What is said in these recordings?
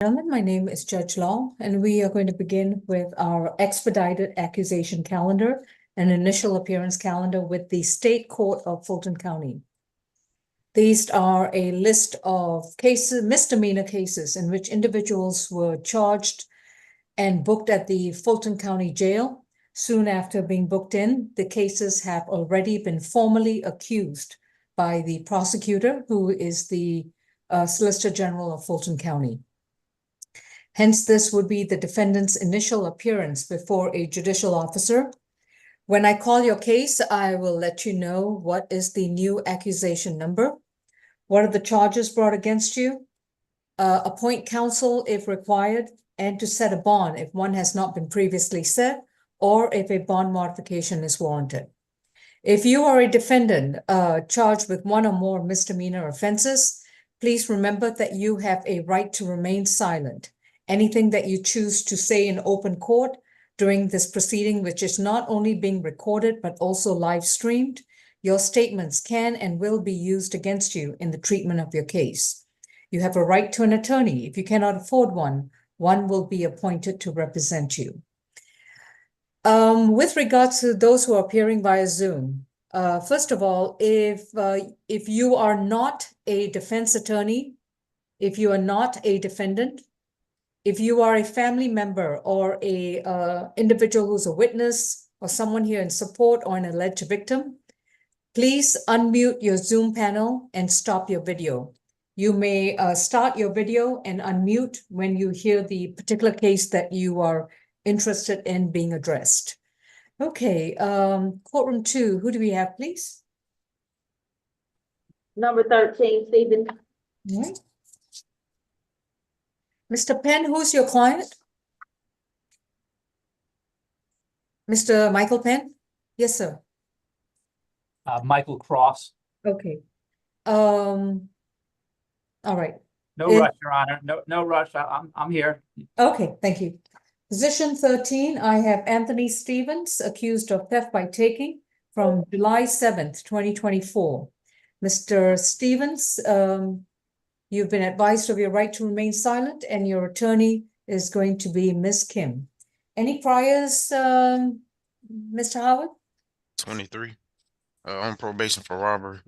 Gentlemen, my name is Judge Long, and we are going to begin with our expedited accusation calendar and initial appearance calendar with the State Court of Fulton County. These are a list of cases, misdemeanor cases in which individuals were charged and booked at the Fulton County Jail. Soon after being booked in, the cases have already been formally accused by the prosecutor, who is the Solicitor General of Fulton County. Hence, this would be the defendant's initial appearance before a judicial officer. When I call your case, I will let you know what is the new accusation number, what are the charges brought against you, appoint counsel if required, and to set a bond if one has not been previously set, or if a bond modification is warranted. If you are a defendant charged with one or more misdemeanor offenses, please remember that you have a right to remain silent. Anything that you choose to say in open court during this proceeding, which is not only being recorded, but also live streamed, your statements can and will be used against you in the treatment of your case. You have a right to an attorney. If you cannot afford one, one will be appointed to represent you. With regards to those who are appearing via Zoom, first of all, if you are not a defense attorney, if you are not a defendant, if you are a family member or a individual who's a witness or someone here in support or an alleged victim, please unmute your Zoom panel and stop your video. You may start your video and unmute when you hear the particular case that you are interested in being addressed. Okay, courtroom 2, who do we have, please? Number 13, Stephen. All right. Mr. Penn, who's your client? Mr. Michael Penn? Yes, sir. Michael Cross. Okay. All right. No rush, Your Honor. No rush. I'm here. Okay, thank you. Position 13, I have Anthony Stevens accused of theft by taking from July 7th, 2024. Mr. Stevens, you've been advised of your right to remain silent, and your attorney is going to be Ms. Kim. Any priors, Mr. Howard? 23. On probation for robbery.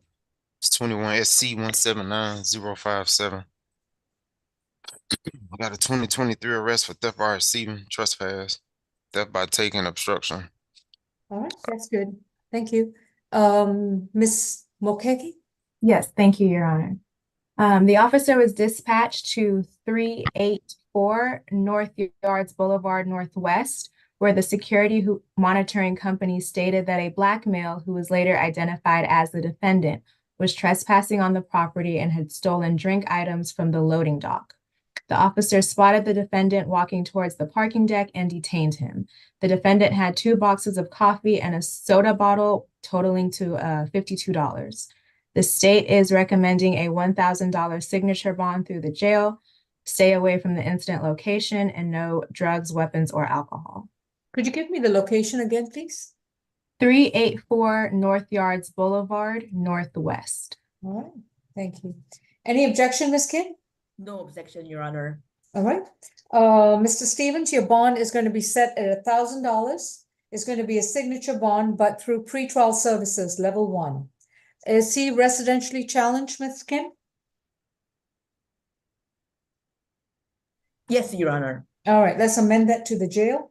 It's 21 SC 179057. I got a 2023 arrest for theft by receiving, trespass, theft by taking, obstruction. All right, that's good. Thank you. Ms. Mokeki? Yes, thank you, Your Honor. The officer was dispatched to 384 North Yards Boulevard Northwest, where the security monitoring company stated that a black male, who was later identified as the defendant, was trespassing on the property and had stolen drink items from the loading dock. The officer spotted the defendant walking towards the parking deck and detained him. The defendant had 2 boxes of coffee and a soda bottle totaling to $52. The state is recommending a $1,000 signature bond through the jail, stay away from the incident location, and no drugs, weapons, or alcohol. Could you give me the location again, please? 384 North Yards Boulevard, Northwest. All right, thank you. Any objection, Ms. Kim? No objection, Your Honor. All right. Mr. Stevens, your bond is going to be set at $1,000. It's going to be a signature bond, but through pretrial services, level 1. Is he residentially challenged, Ms. Kim? Yes, Your Honor. All right, let's amend that to the jail.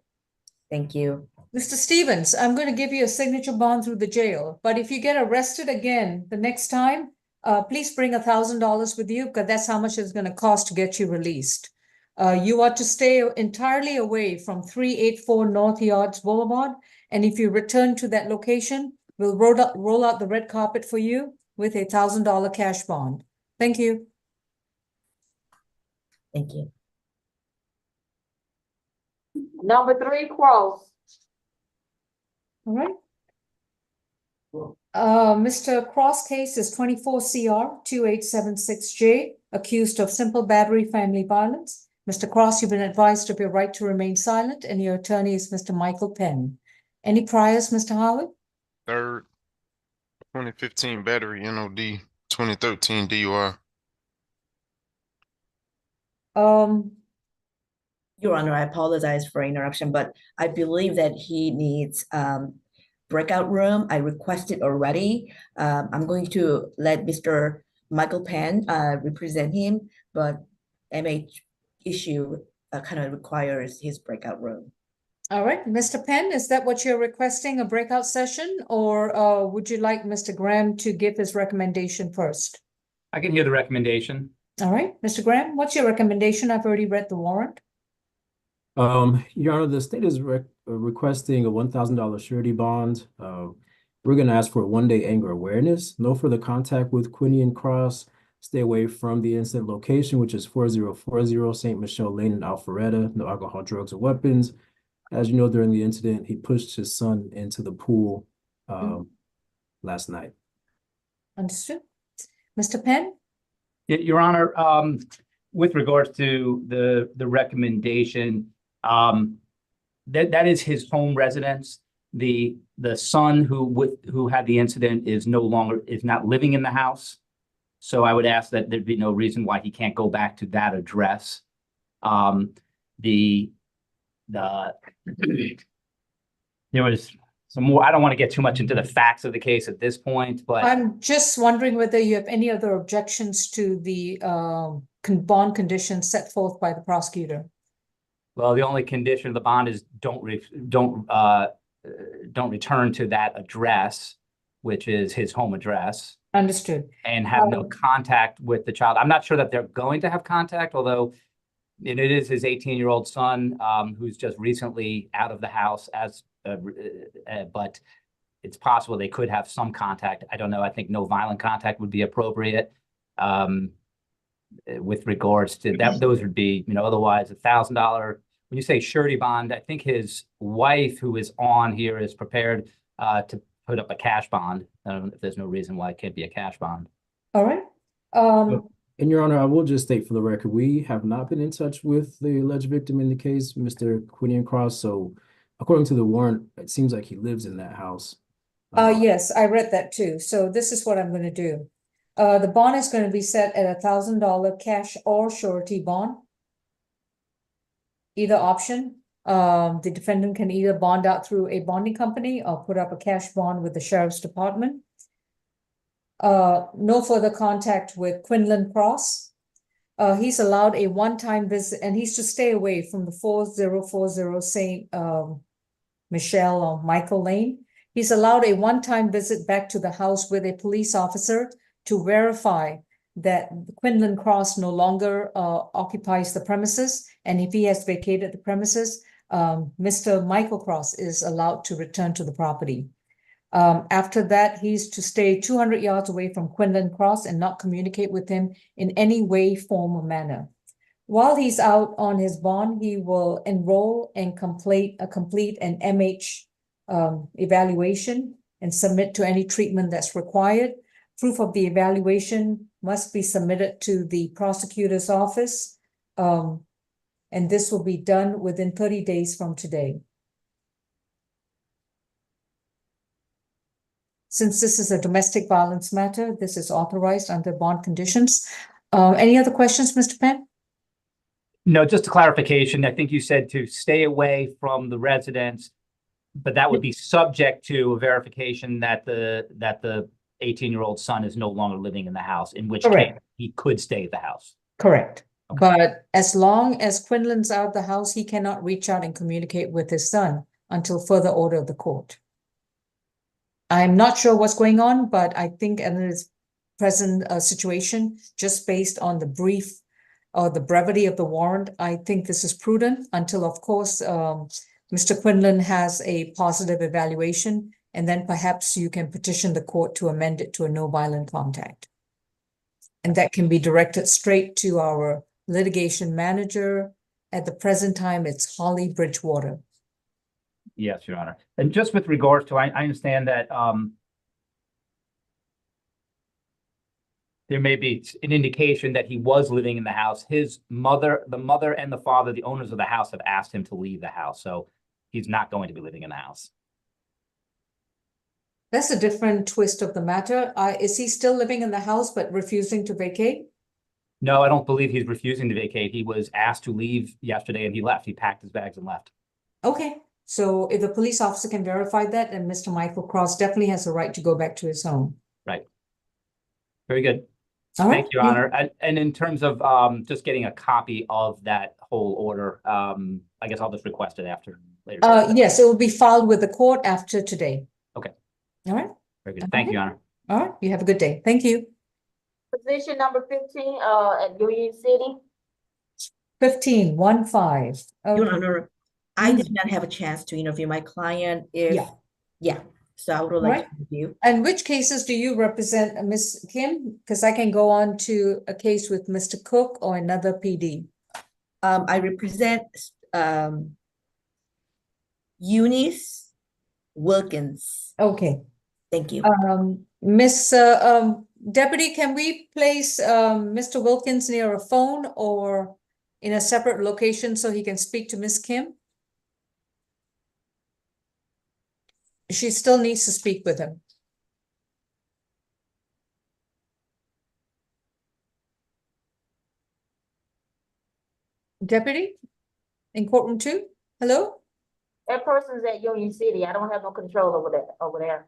Thank you. Mr. Stevens, I'm going to give you a signature bond through the jail, but if you get arrested again the next time, please bring $1,000 with you, because that's how much it's going to cost to get you released. You are to stay entirely away from 384 North Yards Boulevard, and if you return to that location, we'll roll out the red carpet for you with a $1,000 cash bond. Thank you. Thank you. Number 3, Cross. All right. Mr. Cross case is 24 CR 2876J, accused of simple battery family violence. Mr. Cross, you've been advised of your right to remain silent, and your attorney is Mr. Michael Penn. Any priors, Mr. Howard? 3rd, 2015 battery NOD, 2013 DUI. Your Honor, I apologize for interruption, but I believe that he needs breakout room. I requested already. I'm going to let Mr. Michael Penn represent him, but MH issue kind of requires his breakout room. All right, Mr. Penn, is that what you're requesting, a breakout session? Or would you like Mr. Graham to give his recommendation first? I can hear the recommendation. All right, Mr. Graham, what's your recommendation? I've already read the warrant. Your Honor, the state is requesting a $1,000 surety bond. We're going to ask for a one-day anger awareness, no further contact with Quinian Cross, stay away from the incident location, which is 4040 St. Michelle Lane in Alpharetta, no alcohol, drugs, or weapons. As you know, during the incident, he pushed his son into the pool last night. Understood. Mr. Penn? Your Honor, with regards to the recommendation, that is his home residence. The son who had the incident is not living in the house. So I would ask that there'd be no reason why he can't go back to that address. There was some more. I don't want to get too much into the facts of the case at this point, but I'm just wondering whether you have any other objections to the bond conditions set forth by the prosecutor. well, the only condition of the bond is don't return to that address, which is his home address, Understood. and have no contact with the child. I'm not sure that they're going to have contact, although it is his 18-year-old son who's just recently out of the house but it's possible they could have some contact. I don't know. I think no violent contact would be appropriate with regards to that. Those would be, otherwise $1,000. When you say surety bond, I think his wife, who is on here, is prepared to put up a cash bond. I don't know if there's no reason why it can't be a cash bond. All right. And Your Honor, I will just state for the record, we have not been in touch with the alleged victim in the case, Mr. Quinian Cross. So according to the warrant, it seems like he lives in that house. Yes, I read that too. So this is what I'm going to do. The bond is going to be set at $1,000 cash or surety bond. Either option. The defendant can either bond out through a bonding company or put up a cash bond with the sheriff's department. No further contact with Quinlan Cross. He's allowed a one-time visit, and he's to stay away from the 4040 St. Michelle or Michael Lane. He's allowed a one-time visit back to the house with a police officer to verify that Quinlan Cross no longer occupies the premises, and if he has vacated the premises, Mr. Michael Cross is allowed to return to the property. After that, he's to stay 200 yards away from Quinlan Cross and not communicate with him in any way, form, or manner. While he's out on his bond, he will enroll and complete an MH evaluation and submit to any treatment that's required. Proof of the evaluation must be submitted to the prosecutor's office, and this will be done within 30 days from today. Since this is a domestic violence matter, this is authorized under bond conditions. Any other questions, Mr. Penn? No, just a clarification. I think you said to stay away from the residence, but that would be subject to a verification that the 18-year-old son is no longer living in the house, in which Correct. case he could stay at the house. Correct. Okay. But as long as Quinlan's out of the house, he cannot reach out and communicate with his son until further order of the court. I'm not sure what's going on, but I think in this present situation, just based on the brief or the brevity of the warrant, I think this is prudent until, of course, Mr. Quinlan has a positive evaluation, and then perhaps you can petition the court to amend it to a no violent contact. And that can be directed straight to our litigation manager. At the present time, it's Holly Bridgewater. Yes, Your Honor. And just with regards to, I understand that there may be an indication that he was living in the house. The mother and the father, the owners of the house, have asked him to leave the house. So he's not going to be living in the house. That's a different twist of the matter. Is he still living in the house but refusing to vacate? No, I don't believe he's refusing to vacate. He was asked to leave yesterday and he left. He packed his bags and left. Okay, so if the police officer can verify that, then Mr. Michael Cross definitely has a right to go back to his home. Right. Very good. All right. Thank you, Your Honor. And in terms of just getting a copy of that whole order, I guess I'll just request it after later. Yes, it will be filed with the court after today. Okay. All right. Very good. Thank you, Your Honor. All right. You have a good day. Thank you. Position number 15, at Union City. 15, 1-5. Your Okay. Honor, I did not have a chance to interview my client Yeah. So I would like Right. to review. And which cases do you represent, Ms. Kim? Because I can go on to a case with Mr. Cook or another PD. I represent Eunice Wilkins. Okay. Thank you. Miss Deputy, can we place Mr. Wilkins near a phone or in a separate location so he can speak to Miss Kim? She still needs to speak with him. Deputy, in courtroom 2? Hello? That person's at Union City. I don't have no control over there.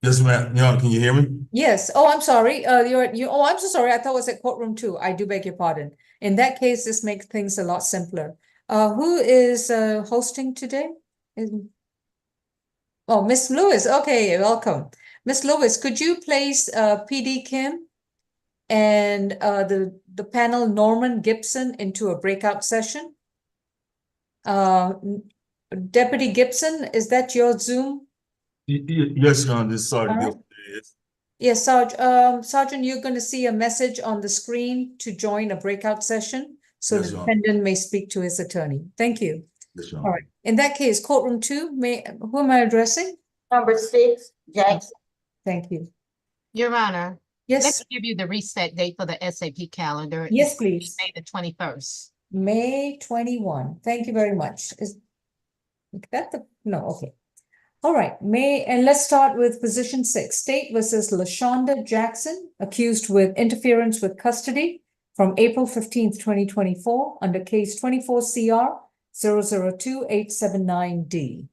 Yes, ma'am. Your Honor, can you hear me? Yes. Oh, I'm sorry. Oh, I'm so sorry. I thought it was at courtroom 2. I do beg your pardon. In that case, this makes things a lot simpler. Who is hosting today? Oh, Miss Lewis. Okay, welcome. Miss Lewis, could you place PD Kim and the panel Norman Gibson into a breakout session? Deputy Gibson, is that your Zoom? Yes, Your Honor, this is Sergeant All right. Gilbert. Yes. Yes, Sergeant, you're going to see a message on the screen to join a breakout session so Yes, the Your Honor. defendant may speak to his attorney. Thank you. Yes, Your All Honor. right. In that case, courtroom 2, who am I addressing? Number 6, Jackson. Thank you. Your Honor, let Yes, me give you the reset date for the SAP calendar. yes, It's going to be please. May the 21st. May 21. Thank you very much. Is that no, okay. All right, and let's start with position 6. State versus LaShonda Jackson, accused with interference with custody from April 15th, 2024, under case 24 CR 002879D.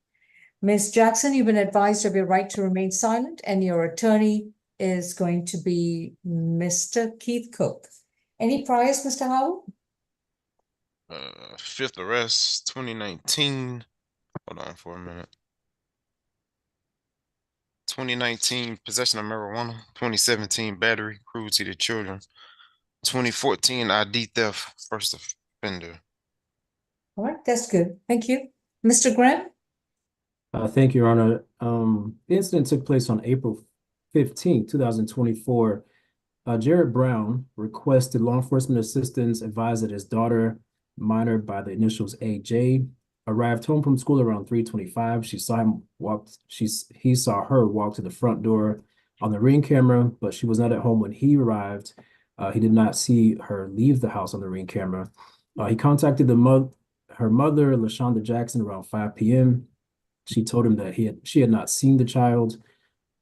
Ms. Jackson, you've been advised of your right to remain silent, and your attorney is going to be Mr. Keith Cook. Any priors, Mr. Howell? Fifth arrest, 2019. Hold on for a minute. 2019, possession of marijuana. 2017, battery, cruelty to children. 2014, ID theft, first offender. All right, that's good. Thank you. Mr. Graham? Thank you, Your Honor. The incident took place on April 15, 2024. Jared Brown requested law enforcement assistance, advised that his daughter, minor by the initials AJ, arrived home from school around 3:25. He saw her walk to the front door on the Ring camera, but she was not at home when he arrived. He did not see her leave the house on the Ring camera. He contacted her mother, LaShonda Jackson, around 5 p.m. She told him that she had not seen the child.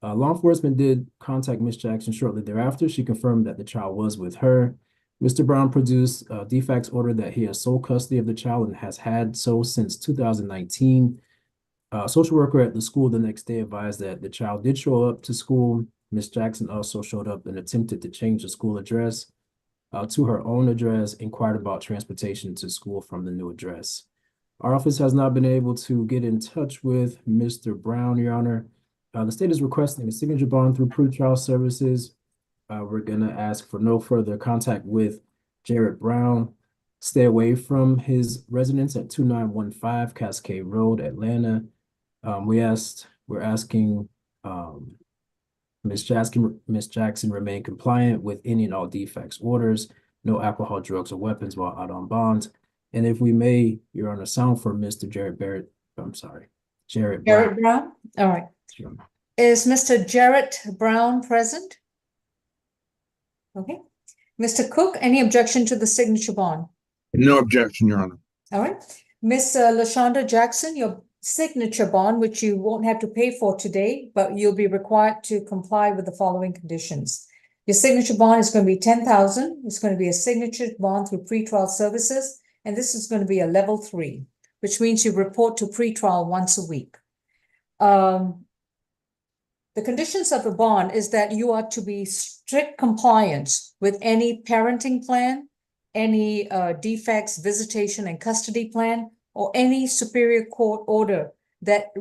Law enforcement did contact Ms. Jackson shortly thereafter. She confirmed that the child was with her. Mr. Brown produced a de facto order that he has sole custody of the child and has had so since 2019. A social worker at the school the next day advised that the child did show up to school. Ms. Jackson also showed up and attempted to change the school address to her own address, inquired about transportation to school from the new address. Our office has not been able to get in touch with Mr. Brown, Your Honor. The state is requesting a signature bond through pretrial services. We're going to ask for no further contact with Jared Brown. Stay away from his residence at 2915 Cascade Road, Atlanta. We're asking Ms. Jackson remain compliant with any and all defects orders, no alcohol, drugs, or weapons while out on bond. And if we may, Your Honor, sound for Mr. Jared Brown. Jared Brown? All right. Sure. Is Mr. Jarrett Brown present? Okay. Mr. Cook, any objection to the signature bond? No objection, Your Honor. All right. Miss LaShonda Jackson, your signature bond, which you won't have to pay for today, but you'll be required to comply with the following conditions. Your signature bond is going to be 10,000. It's going to be a signature bond through pretrial services, and this is going to be a level 3, which means you report to pretrial once a week. The conditions of the bond is that you are to be strict compliance with any parenting plan, any defects, visitation and custody plan, or any superior court order that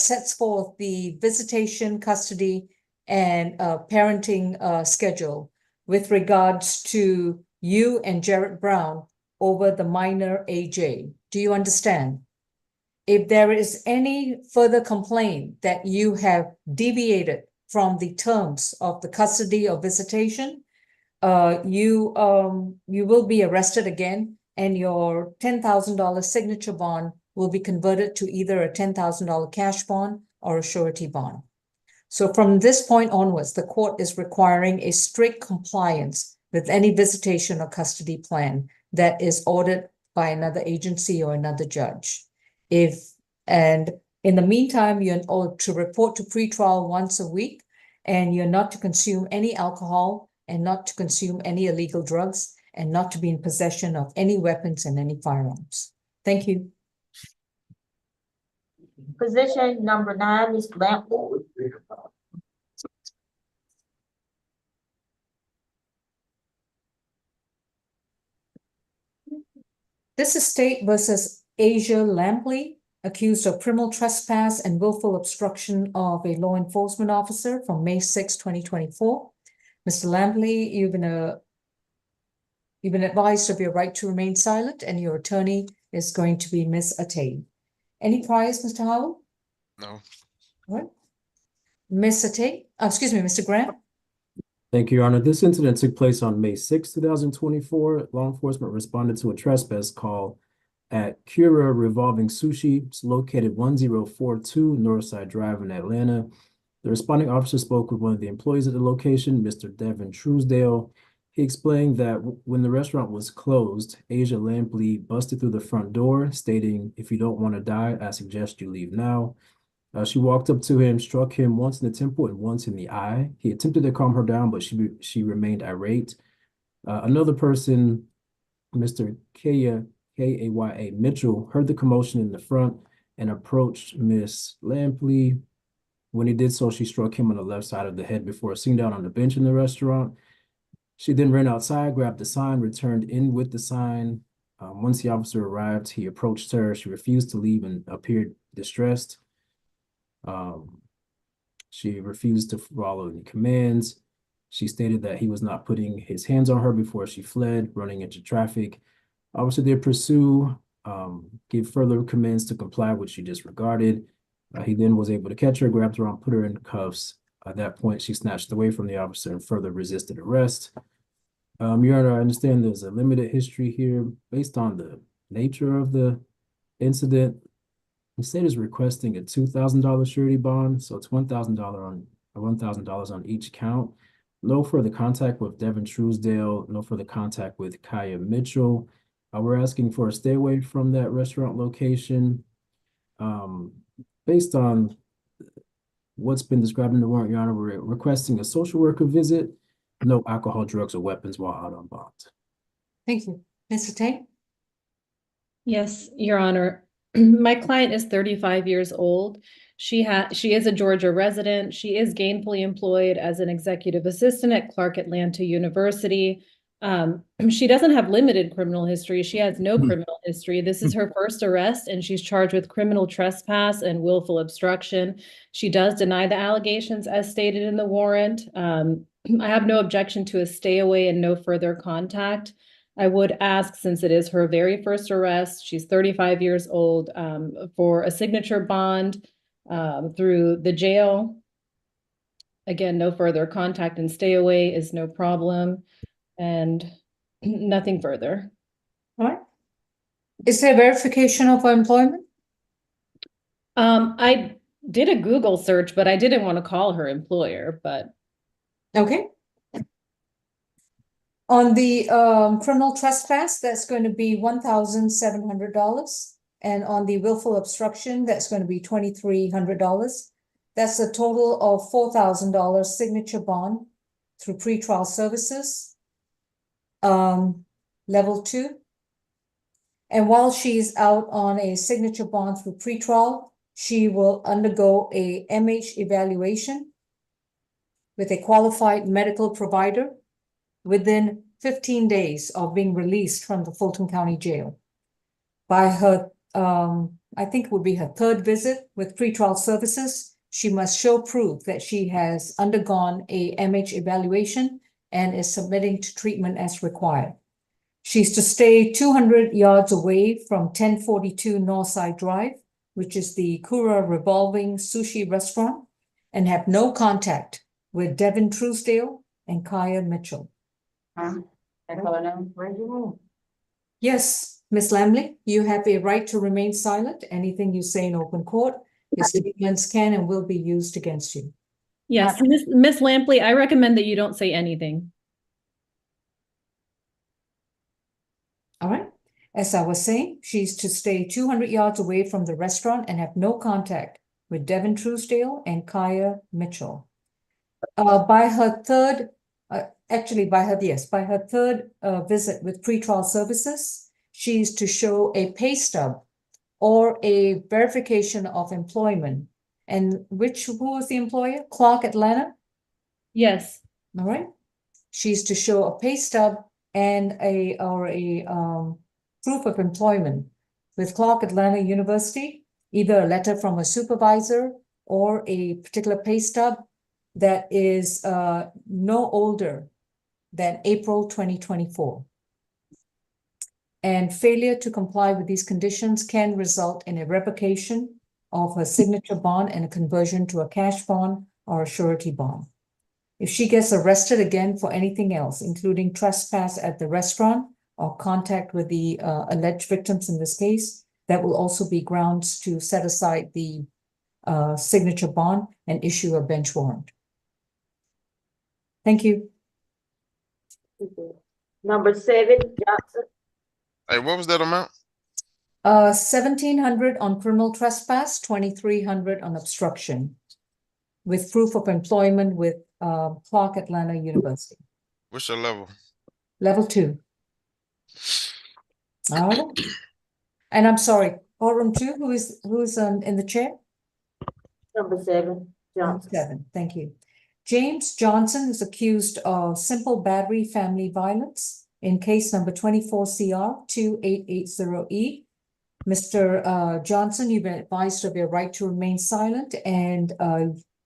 sets forth the visitation, custody, and parenting schedule with regards to you and Jared Brown over the minor AJ. Do you understand? If there is any further complaint that you have deviated from the terms of the custody or visitation, you will be arrested again, and your $10,000 signature bond will be converted to either a $10,000 cash bond or a surety bond. So from this point onwards, the court is requiring a strict compliance with any visitation or custody plan that is ordered by another agency or another judge. And in the meantime, you're to report to pretrial once a week, and you're not to consume any alcohol and not to consume any illegal drugs and not to be in possession of any weapons and any firearms. Thank you. Position number 9, Ms. Lampley. This is State versus Asia Lampley, accused of criminal trespass and willful obstruction of a law enforcement officer from May 6, 2024. Mr. Lampley, you've been advised of your right to remain silent, and your attorney is going to be Ms. Atay. Any priors, Mr. Howell? No. All right. Ms. Atay, excuse me, Mr. Grant? Thank you, Your Honor. This incident took place on May 6, 2024. Law enforcement responded to a trespass call at Cura Revolving Sushi. It's located 1042 Northside Drive in Atlanta. The responding officer spoke with one of the employees at the location, Mr. Devin Truesdale. He explained that when the restaurant was closed, Asia Lampley busted through the front door, stating, "If you don't want to die, I suggest you leave now." She walked up to him, struck him once in the temple and once in the eye. He attempted to calm her down, but she remained irate. Another person, Mr. Kaya Mitchell, heard the commotion in the front and approached Miss Lampley. When he did so, she struck him on the left side of the head before sitting down on the bench in the restaurant. She then ran outside, grabbed the sign, returned in with the sign. Once the officer arrived, he approached her. She refused to leave and appeared distressed. She refused to follow any commands. She stated that he was not putting his hands on her before she fled, running into traffic. Officer did pursue, gave further commands to comply, which she disregarded. He then was able to catch her, grabbed her arm, put her in cuffs. At that point, she snatched away from the officer and further resisted arrest. Your Honor, I understand there's a limited history here. Based on the nature of the incident, the state is requesting a $2,000 surety bond, so it's $1,000 on each count. No further contact with Devin Truesdale, no further contact with Kaya Mitchell. We're asking for a stay away from that restaurant location. Based on what's been described in the warrant, Your Honor, we're requesting a social worker visit, no alcohol, drugs, or weapons while out on bond. Thank you. Mr. Tate? Yes, Your Honor. My client is 35 years old. She is a Georgia resident. She is gainfully employed as an executive assistant at Clark Atlanta University. She doesn't have limited criminal history. She has no criminal history. This is her first arrest, and she's charged with criminal trespass and willful obstruction. She does deny the allegations as stated in the warrant. I have no objection to a stay away and no further contact. I would ask, since it is her very first arrest, she's 35 years old, for a signature bond through the jail. Again, no further contact and stay away is no problem, and nothing further. All right. Is there verification of employment? I did a Google search, but I didn't want to call her employer, but. Okay. On the criminal trespass, that's going to be $1,700. And on the willful obstruction, that's going to be $2,300. That's a total of $4,000 signature bond through pretrial services, level 2. And while she's out on a signature bond through pretrial, she will undergo a MH evaluation with a qualified medical provider within 15 days of being released from the Fulton County Jail. By her, I think it would be her 3rd visit with pretrial services, she must show proof that she has undergone a MH evaluation and is submitting to treatment as required. She's to stay 200 yards away from 1042 Northside Drive, which is the Kura Revolving Sushi Restaurant, and have no contact with Devin Truesdale and Kaya Mitchell. Yes, Ms. Lamley, you have a right to remain silent. Anything you say in open court, your statements can and will be used against you. Yes, Miss Lampley, I recommend that you don't say anything. All right. As I was saying, she's to stay 200 yards away from the restaurant and have no contact with Devin Truesdale and Kaya Mitchell. By her third visit with pretrial services, she's to show a pay stub or a verification of employment. And who was the employer? Clark Atlanta? Yes. All right. She's to show a pay stub and a proof of employment with Clark Atlanta University, either a letter from a supervisor or a particular pay stub that is no older than April 2024. And failure to comply with these conditions can result in a revocation of her signature bond and a conversion to a cash bond or a surety bond. If she gets arrested again for anything else, including trespass at the restaurant or contact with the alleged victims in this case, that will also be grounds to set aside the signature bond and issue a bench warrant. Thank you. Number 7, Johnson. Hey, what was that amount? 1,700 on criminal trespass, 2,300 on obstruction, with proof of employment with Clark Atlanta University. What's your level? Level 2. All right. And I'm sorry, courtroom 2, who's in the chair? Number 7, Johnson. 7, thank you. James Johnson is accused of simple battery family violence in case number 24CR2880E. Mr. Johnson, you've been advised of your right to remain silent, and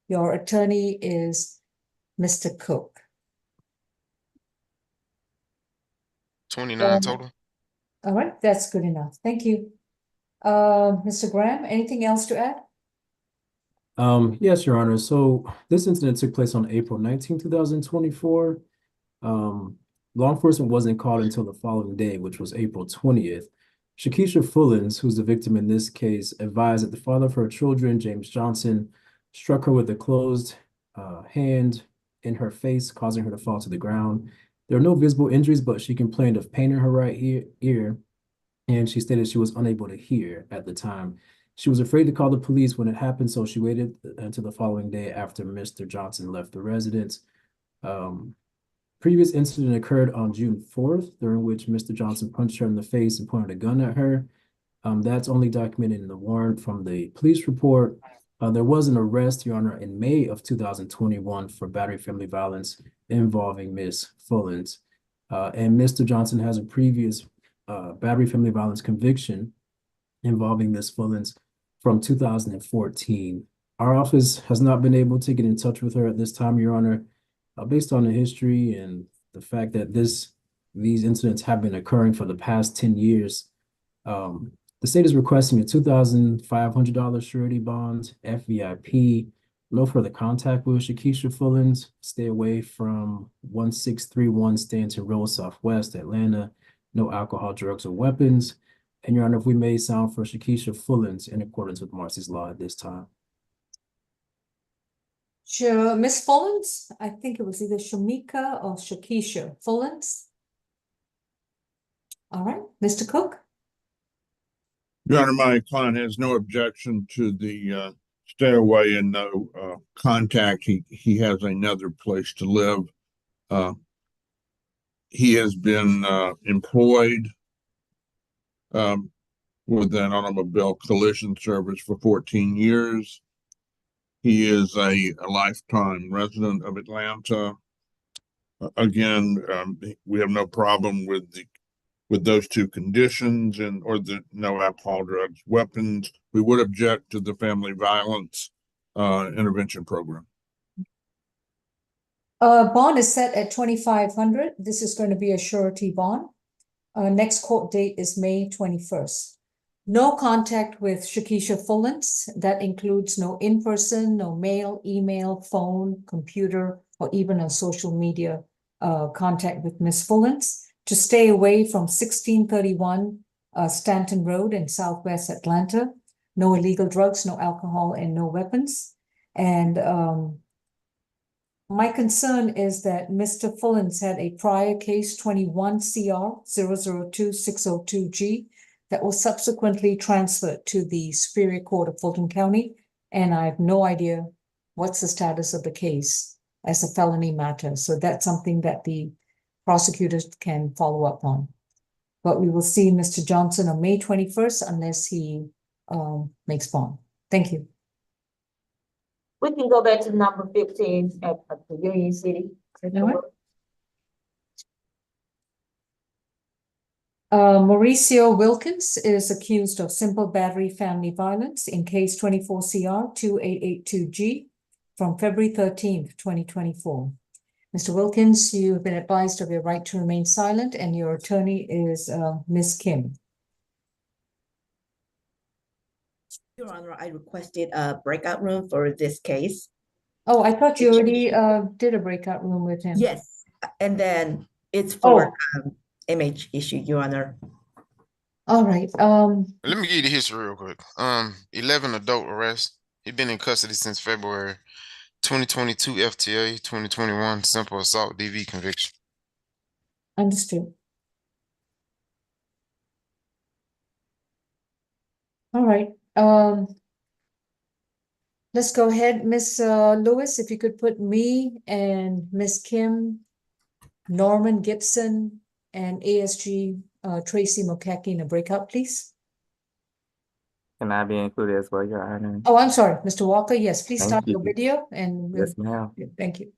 your attorney is Mr. Cook. 29 total. All right, that's good enough. Thank you. Mr. Graham, anything else to add? Yes, Your Honor. So this incident took place on April 19, 2024. Law enforcement wasn't called until the following day, which was April 20th. Shakisha Fullins, who's the victim in this case, advised that the father of her children, James Johnson, struck her with a closed hand in her face, causing her to fall to the ground. There are no visible injuries, but she complained of pain in her right ear, and she stated she was unable to hear at the time. She was afraid to call the police when it happened, so she waited until the following day after Mr. Johnson left the residence. Previous incident occurred on June 4th, during which Mr. Johnson punched her in the face and pointed a gun at her. That's only documented in the warrant from the police report. There was an arrest, Your Honor, in May of 2021 for battery family violence involving Ms. Fullins. And Mr. Johnson has a previous battery family violence conviction involving Ms. Fullins from 2014. Our office has not been able to get in touch with her at this time, Your Honor, based on the history and the fact that these incidents have been occurring for the past 10 years. The state is requesting a $2,500 surety bond, FVIP, no further contact with Shakisha Fullins, stay away from 1631 Stanton Road, Southwest, Atlanta, no alcohol, drugs, or weapons. And Your Honor, if we may sound for Shakisha Fullins in accordance with Marcy's law at this time. Sure, Miss Fullins, I think it was either Shamika or Shakisha Fullins. All right, Mr. Cook. Your Honor, my client has no objection to the stay away and no contact. He has another place to live. He has been employed with an automobile collision service for 14 years. He is a lifetime resident of Atlanta. Again, we have no problem with those two conditions or the no alcohol, drugs, weapons. We would object to the family violence intervention program. Bond is set at 2,500. This is going to be a surety bond. Next court date is May 21st. No contact with Shakisha Fullens. That includes no in-person, no mail, email, phone, computer, or even a social media contact with Ms. Fullens. To stay away from 1631 Stanton Road in Southwest Atlanta. No illegal drugs, no alcohol, and no weapons. And my concern is that Mr. Fullens had a prior case 21 CR 002602G that was subsequently transferred to the Superior Court of Fulton County, and I have no idea what's the status of the case as a felony matter. So that's something that the prosecutors can follow up on. But we will see Mr. Johnson on May 21st unless he makes bond. Thank you. We can go back to number 15 at the Union City. Mauricio Wilkins is accused of simple battery family violence in case 24 CR 2882G from February 13th, 2024. Mr. Wilkins, you have been advised of your right to remain silent, and your attorney is Ms. Kim. Your Honor, I requested a breakout room for this case. Oh, I thought you already did a breakout room with him. Yes, and then it's for MH issue, Your Honor. All right. Let me give you the history real quick. 11 adult arrests. He's been in custody since February 2022 FTA, 2021 simple assault DV conviction. Understood. All right. Let's go ahead, Miss Lewis, if you could put me and Miss Kim, Norman Gibson, and ASG Tracy Mokaki in a breakout, please. Can I be included as well, Your Honor? Oh, I'm sorry, Mr. Walker. Yes, please Thank start your you. video and we'll. Yes, ma'am. Thank you.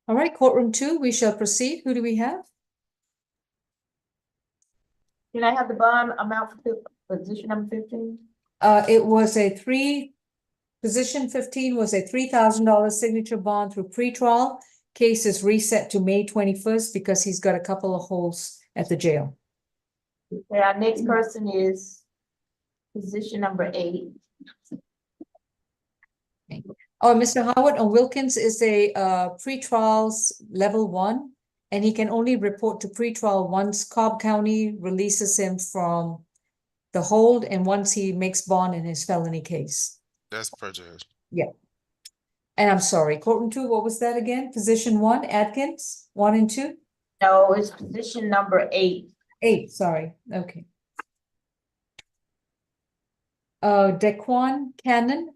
All right, courtroom 2, we shall proceed. Who do we have? Can I have the bond amount for position number 15? It was position 15 was a $3,000 signature bond through pretrial. Case is reset to May 21st because he's got a couple of holes at the jail. Okay, our next person is position number 8. Oh, Mr. Howard Wilkins is a pretrials level 1, and he can only report to pretrial once Cobb County releases him from the hold and once he makes bond in his felony case. That's per judge. Yeah. And I'm sorry, courtroom 2, what was that again? Position 1, Atkins, 1 and 2? No, it's position number 8. 8, sorry, okay. Daquan Cannon,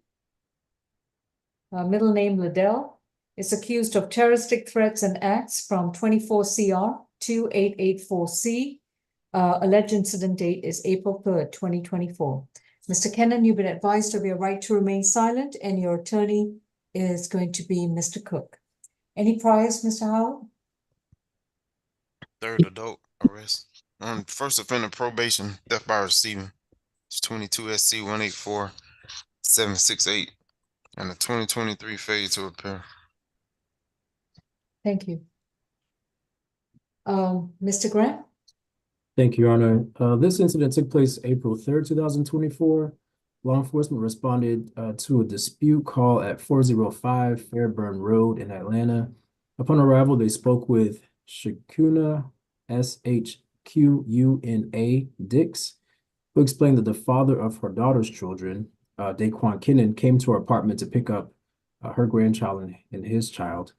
middle name Liddell, is accused of terroristic threats and acts from 24 CR 2884C. Alleged incident date is April 3rd, 2024. Mr. Cannon, you've been advised of your right to remain silent, and your attorney is going to be Mr. Cook. Any priors, Mr. Howard? Third adult arrest. First offender probation, death by receiving. It's 22 SC 184768. And the 2023 failure to appear. Thank you. Mr. Grant? Thank you, Your Honor. This incident took place April 3rd, 2024. Law enforcement responded to a dispute call at 405 Fairburn Road in Atlanta. Upon arrival, they spoke with Shakuna, SHQUNA Dix, who explained that the father of her daughter's children, Daquan Kinnan, came to her apartment to pick up her grandchild and his child.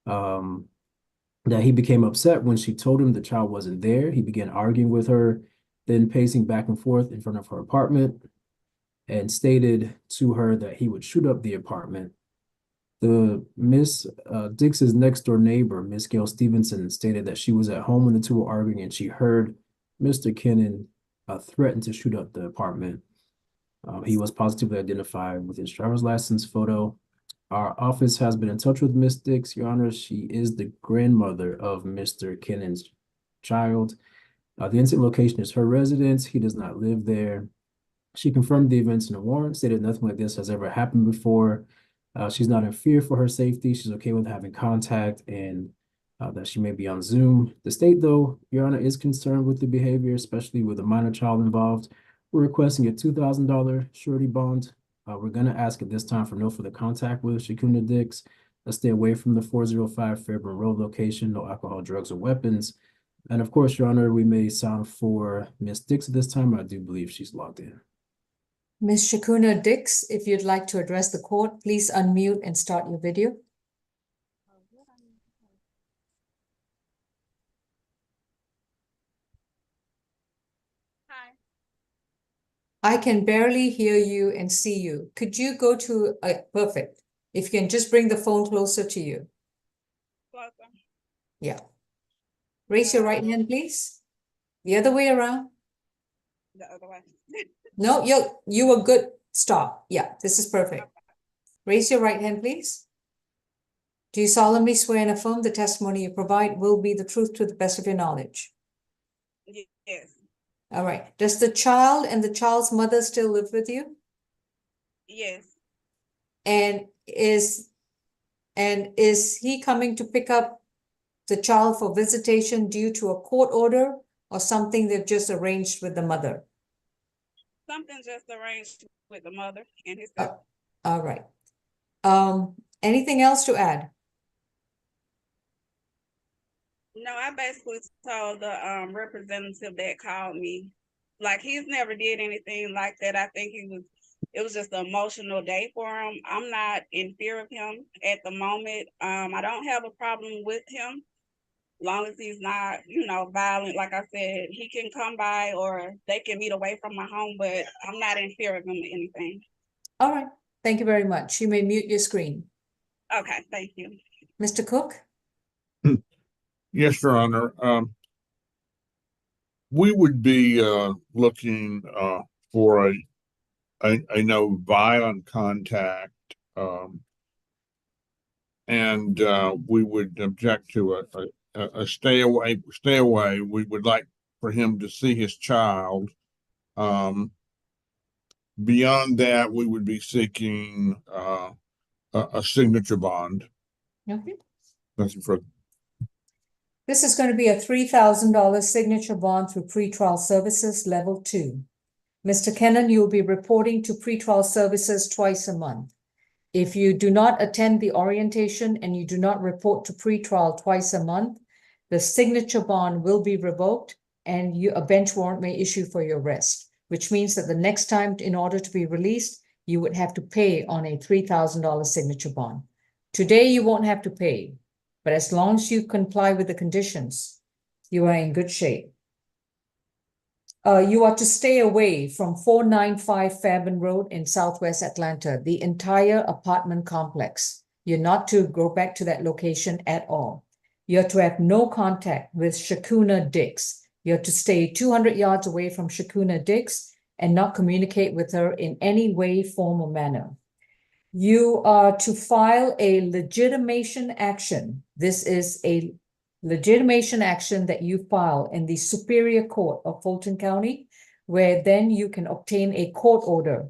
That he became upset when she told him the child wasn't there. He began arguing with her, then pacing back and forth in front of her apartment, and stated to her that he would shoot up the apartment. The Miss Dix's next door neighbor, Miss Gail Stevenson, stated that she was at home when the two were arguing and she heard Mr. Kinnan threaten to shoot up the apartment. He was positively identified with his driver's license photo. Our office has been in touch with Miss Dix, Your Honor. She is the grandmother of Mr. Kinnan's child. The incident location is her residence. He does not live there. She confirmed the events in a warrant, stated nothing like this has ever happened before. She's not in fear for her safety. She's okay with having contact, and that she may be on Zoom. The state, though, Your Honor, is concerned with the behavior, especially with a minor child involved. We're requesting a $2,000 surety bond. We're going to ask at this time for no further contact with Shakuna Dix. Let's stay away from the 405 Fairburn Road location, no alcohol, drugs, or weapons. And of course, Your Honor, we may sound for Miss Dix at this time. I do believe she's logged in. Ms. Shakuna Dix, if you'd like to address the court, please unmute and start your video. I can barely hear you and see you. Could you go to, perfect. If you can just bring the phone closer to you. Closer. Yeah. Raise your right hand, please. The other way around. The other way. No, you were good. Stop. Yeah, this is perfect. Raise your right hand, please. Do you solemnly swear and affirm the testimony you provide will be the truth to the best of your knowledge? Yes. All right. Does the child and the child's mother still live with you? Yes. And is he coming to pick up the child for visitation due to a court order or something they've just arranged with the mother? Something just arranged with the mother and his Oh, all right. Anything else to add? No, I basically told the representative that called me, like, he's never did anything like that. I think it was just an emotional day for him. I'm not in fear of him at the moment. I don't have a problem with him, long as he's not, violent. Like I said, he can come by or they can meet away from my home, but I'm not in fear of him or anything. All right. Thank you very much. You may mute your screen. Okay, thank you. Mr. Cook? Yes, Your Honor. We would be looking for a no violent contact And we would object to a stay away. We would like for him to see his child. Beyond that, we would be seeking a signature bond. Okay. Nothing further. This is going to be a $3,000 signature bond through pretrial services level 2. Mr. Kennan, you'll be reporting to pretrial services twice a month. If you do not attend the orientation and you do not report to pretrial twice a month, the signature bond will be revoked and a bench warrant may issue for your arrest, which means that the next time, in order to be released, you would have to pay on a $3,000 signature bond. Today, you won't have to pay, but as long as you comply with the conditions, you are in good shape. You are to stay away from 495 Fairburn Road in Southwest Atlanta, the entire apartment complex. You're not to go back to that location at all. You're to have no contact with Shakuna Dix. You're to stay 200 yards away from Shakuna Dix and not communicate with her in any way, form, or manner. You are to file a legitimation action. This is a legitimation action that you file in the Superior Court of Fulton County, where then you can obtain a court order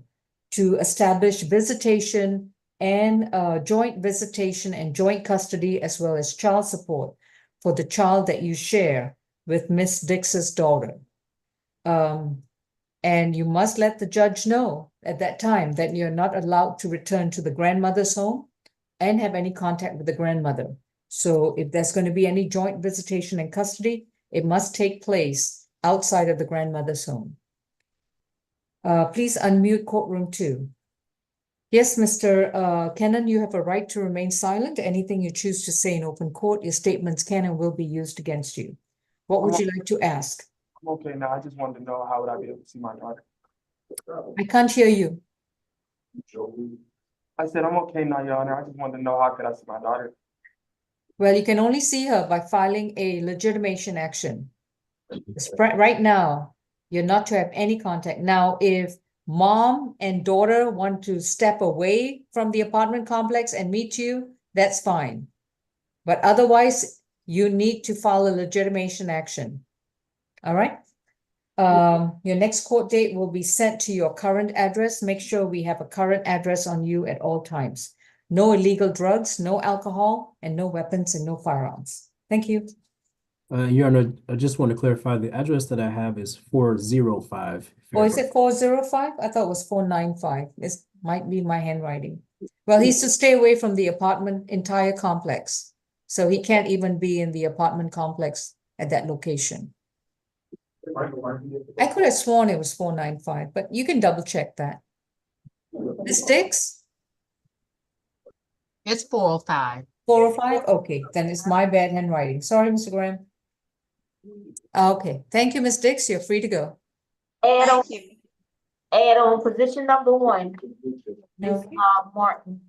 to establish visitation and joint visitation and joint custody, as well as child support for the child that you share with Miss Dix's daughter. And you must let the judge know at that time that you're not allowed to return to the grandmother's home and have any contact with the grandmother. So if there's going to be any joint visitation and custody, it must take place outside of the grandmother's home. Please unmute courtroom 2. Yes, Mr. Kennan, you have a right to remain silent. Anything you choose to say in open court, your statements can and will be used against you. What would you like to ask? I'm okay now. I just wanted to know how would I be able to see my daughter? I can't hear you. I said I'm okay now, Your Honor. I just wanted to know how could I see my daughter? Well, you can only see her by filing a legitimation action. Right now, you're not to have any contact. Now, if mom and daughter want to step away from the apartment complex and meet you, that's fine. But otherwise, you need to file a legitimation action. All right? Your next court date will be sent to your current address. Make sure we have a current address on you at all times. No illegal drugs, no alcohol, and no weapons and no firearms. Thank you. Your Honor, I just want to clarify the address that I have is 405. Or is it 405? I thought it was 495. This might be my handwriting. Well, he's to stay away from the apartment entire complex. So he can't even be in the apartment complex at that location. I could have sworn it was 495, but you can double check that. Ms. Dix? It's 405. 405? Okay, then it's my bad handwriting. Sorry, Mr. Graham. Okay, thank you, Ms. Dix. You're free to go. Add on, Thank you. add on position number 1. Ms. Okay. Martin.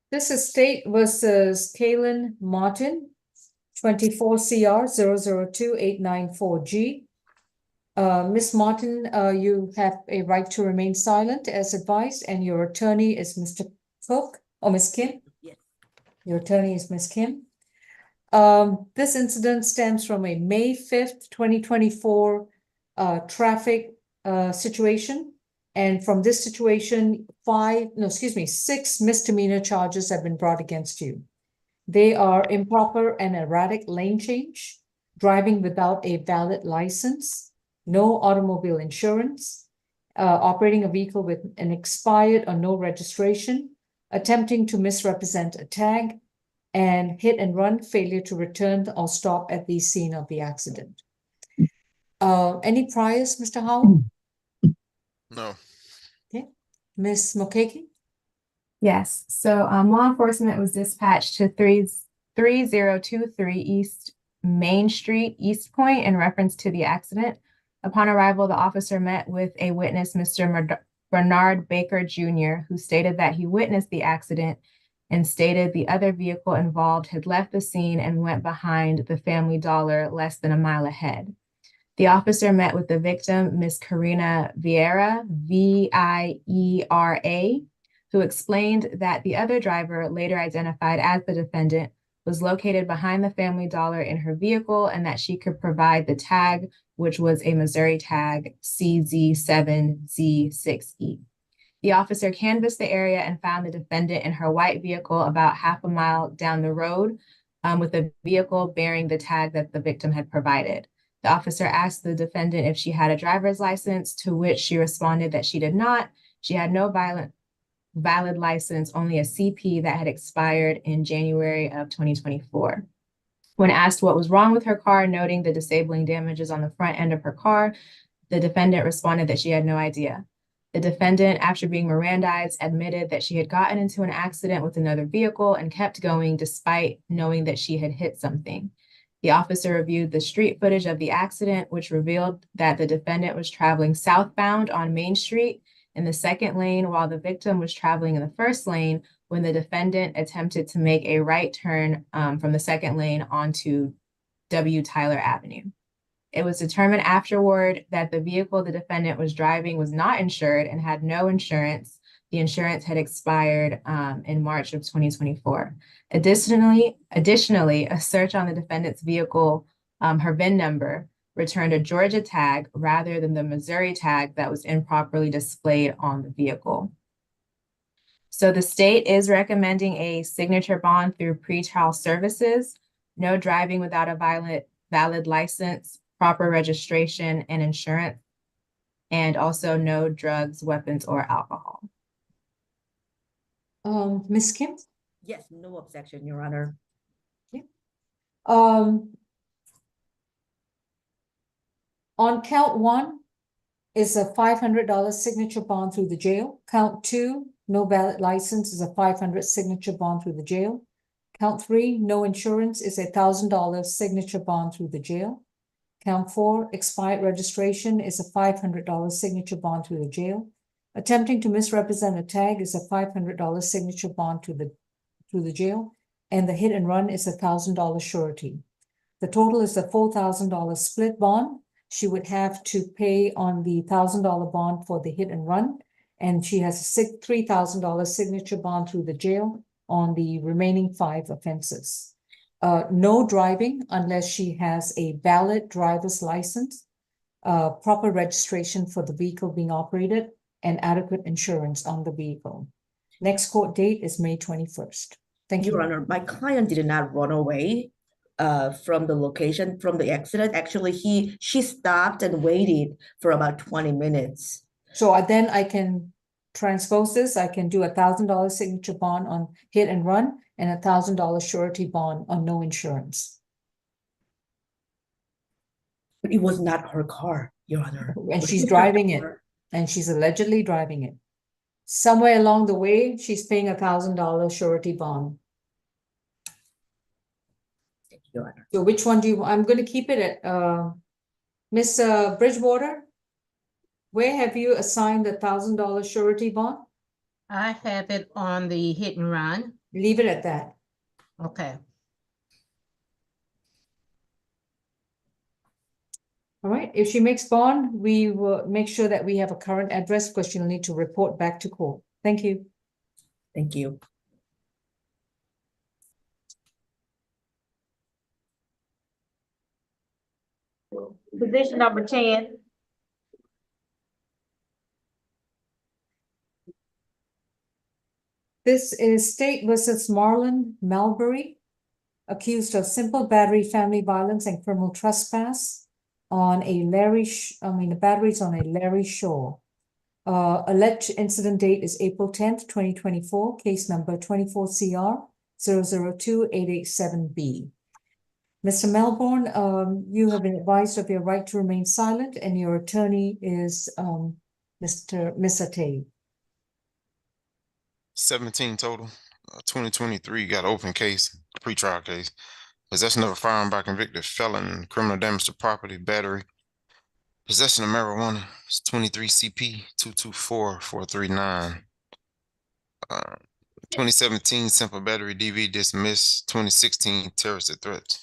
This is State versus Kaylin Martin, 24 CR 002-894G. Ms. Martin, you have a right to remain silent as advised, and your attorney is Mr. Cook or Ms. Kim? Yes. Your attorney is Ms. Kim. This incident stems from a May 5th, 2024 traffic situation. And from this situation, 6 misdemeanor charges have been brought against you. They are improper and erratic lane change, driving without a valid license, no automobile insurance, operating a vehicle with an expired or no registration, attempting to misrepresent a tag, and hit and run, failure to return or stop at the scene of the accident. Any priors, Mr. Howell? No. Okay. Ms. Mokeke? Yes, so law enforcement was dispatched to 3023 East Main Street, East Point, in reference to the accident. Upon arrival, the officer met with a witness, Mr. Bernard Baker Jr., who stated that he witnessed the accident and stated the other vehicle involved had left the scene and went behind the Family Dollar less than a mile ahead. The officer met with the victim, Ms. Karina Vieira, V-I-E-R-A, who explained that the other driver, later identified as the defendant, was located behind the Family Dollar in her vehicle and that she could provide the tag, which was a Missouri tag CZ7Z6E. The officer canvassed the area and found the defendant in her white vehicle about half a mile down the road, with a vehicle bearing the tag that the victim had provided. The officer asked the defendant if she had a driver's license, to which she responded that she did not. She had no valid license, only a CP that had expired in January of 2024. When asked what was wrong with her car, noting the disabling damages on the front end of her car, the defendant responded that she had no idea. The defendant, after being Mirandized, admitted that she had gotten into an accident with another vehicle and kept going despite knowing that she had hit something. The officer reviewed the street footage of the accident, which revealed that the defendant was traveling southbound on Main Street in the second lane, while the victim was traveling in the first lane when the defendant attempted to make a right turn from the second lane onto W. Tyler Avenue. It was determined afterward that the vehicle the defendant was driving was not insured and had no insurance. The insurance had expired in March of 2024. Additionally, a search on the defendant's vehicle, her VIN number, returned a Georgia tag rather than the Missouri tag that was improperly displayed on the vehicle. So the state is recommending a signature bond through pretrial services, no driving without a valid license, proper registration and insurance, and also no drugs, weapons, or alcohol. Ms. Kim? Yes, no objection, Your Honor. On count one is a $500 signature bond through the jail. Count two, no valid license, is a $500 signature bond through the jail. Count three, no insurance, is a $1,000 signature bond through the jail. Count four, expired registration, is a $500 signature bond through the jail. Attempting to misrepresent a tag is a $500 signature bond through the jail. And the hit and run is a $1,000 surety. The total is a $4,000 split bond. She would have to pay on the $1,000 bond for the hit and run, and she has a $3,000 signature bond through the jail on the remaining 5 offenses. No driving unless she has a valid driver's license, proper registration for the vehicle being operated, and adequate insurance on the vehicle. Next court date is May 21st. Thank you. Your Honor, my client did not run away from the location, from the accident. Actually, she stopped and waited for about 20 minutes. So then I can transpose this. I can do a $1,000 signature bond on hit and run and a $1,000 surety bond on no insurance. But it was not her car, Your Honor. And she's driving it, and she's allegedly driving it. Somewhere along the way, she's paying a $1,000 surety bond. Thank you, Your Honor. So which one do you, I'm going to keep it at, Miss Bridgewater, where have you assigned the $1,000 surety bond? I have it on the hit and run. Leave it at that. Okay. All right, if she makes bond, we will make sure that we have a current address because she'll need to report back to court. Thank you. Thank you. Position number 10. This is State versus Marlon Malbury, accused of simple battery, family violence, and criminal trespass on a the batteries on a Larry Shaw. Alleged incident date is April 10th, 2024, case number 24CR 002-887B. Mr. Melbourne, you have been advised of your right to remain silent, and your attorney is Miss Atay. 17 total. 2023 got an open case, pretrial case. Possession of a firearm by convicted felon, criminal damage to property, battery. Possession of marijuana is 23 CP 224439. 2017 simple battery DV dismissed. 2016 terrorist threats.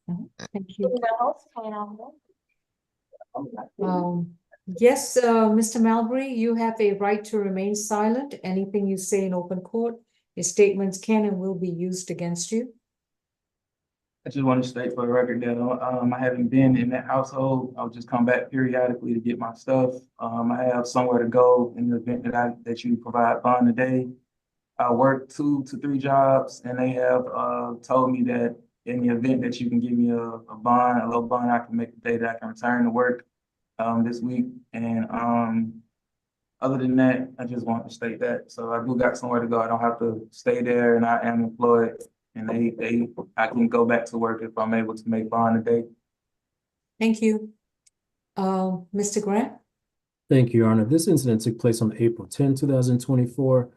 Thank you. Yes, Mr. Malbury, you have a right to remain silent. Anything you say in open court, your statements can and will be used against you. I just want to state for the record that I haven't been in that household. I'll just come back periodically to get my stuff. I have somewhere to go in the event that you provide bond today. I work 2 to 3 jobs, and they have told me that in the event that you can give me a bond, a low bond, I can make the day that I can return to work this week. And other than that, I just want to state that. So I do got somewhere to go. I don't have to stay there, and I am employed. And I can go back to work if I'm able to make bond today. Thank you. Mr. Grant? Thank you, Your Honor. This incident took place on April 10, 2024.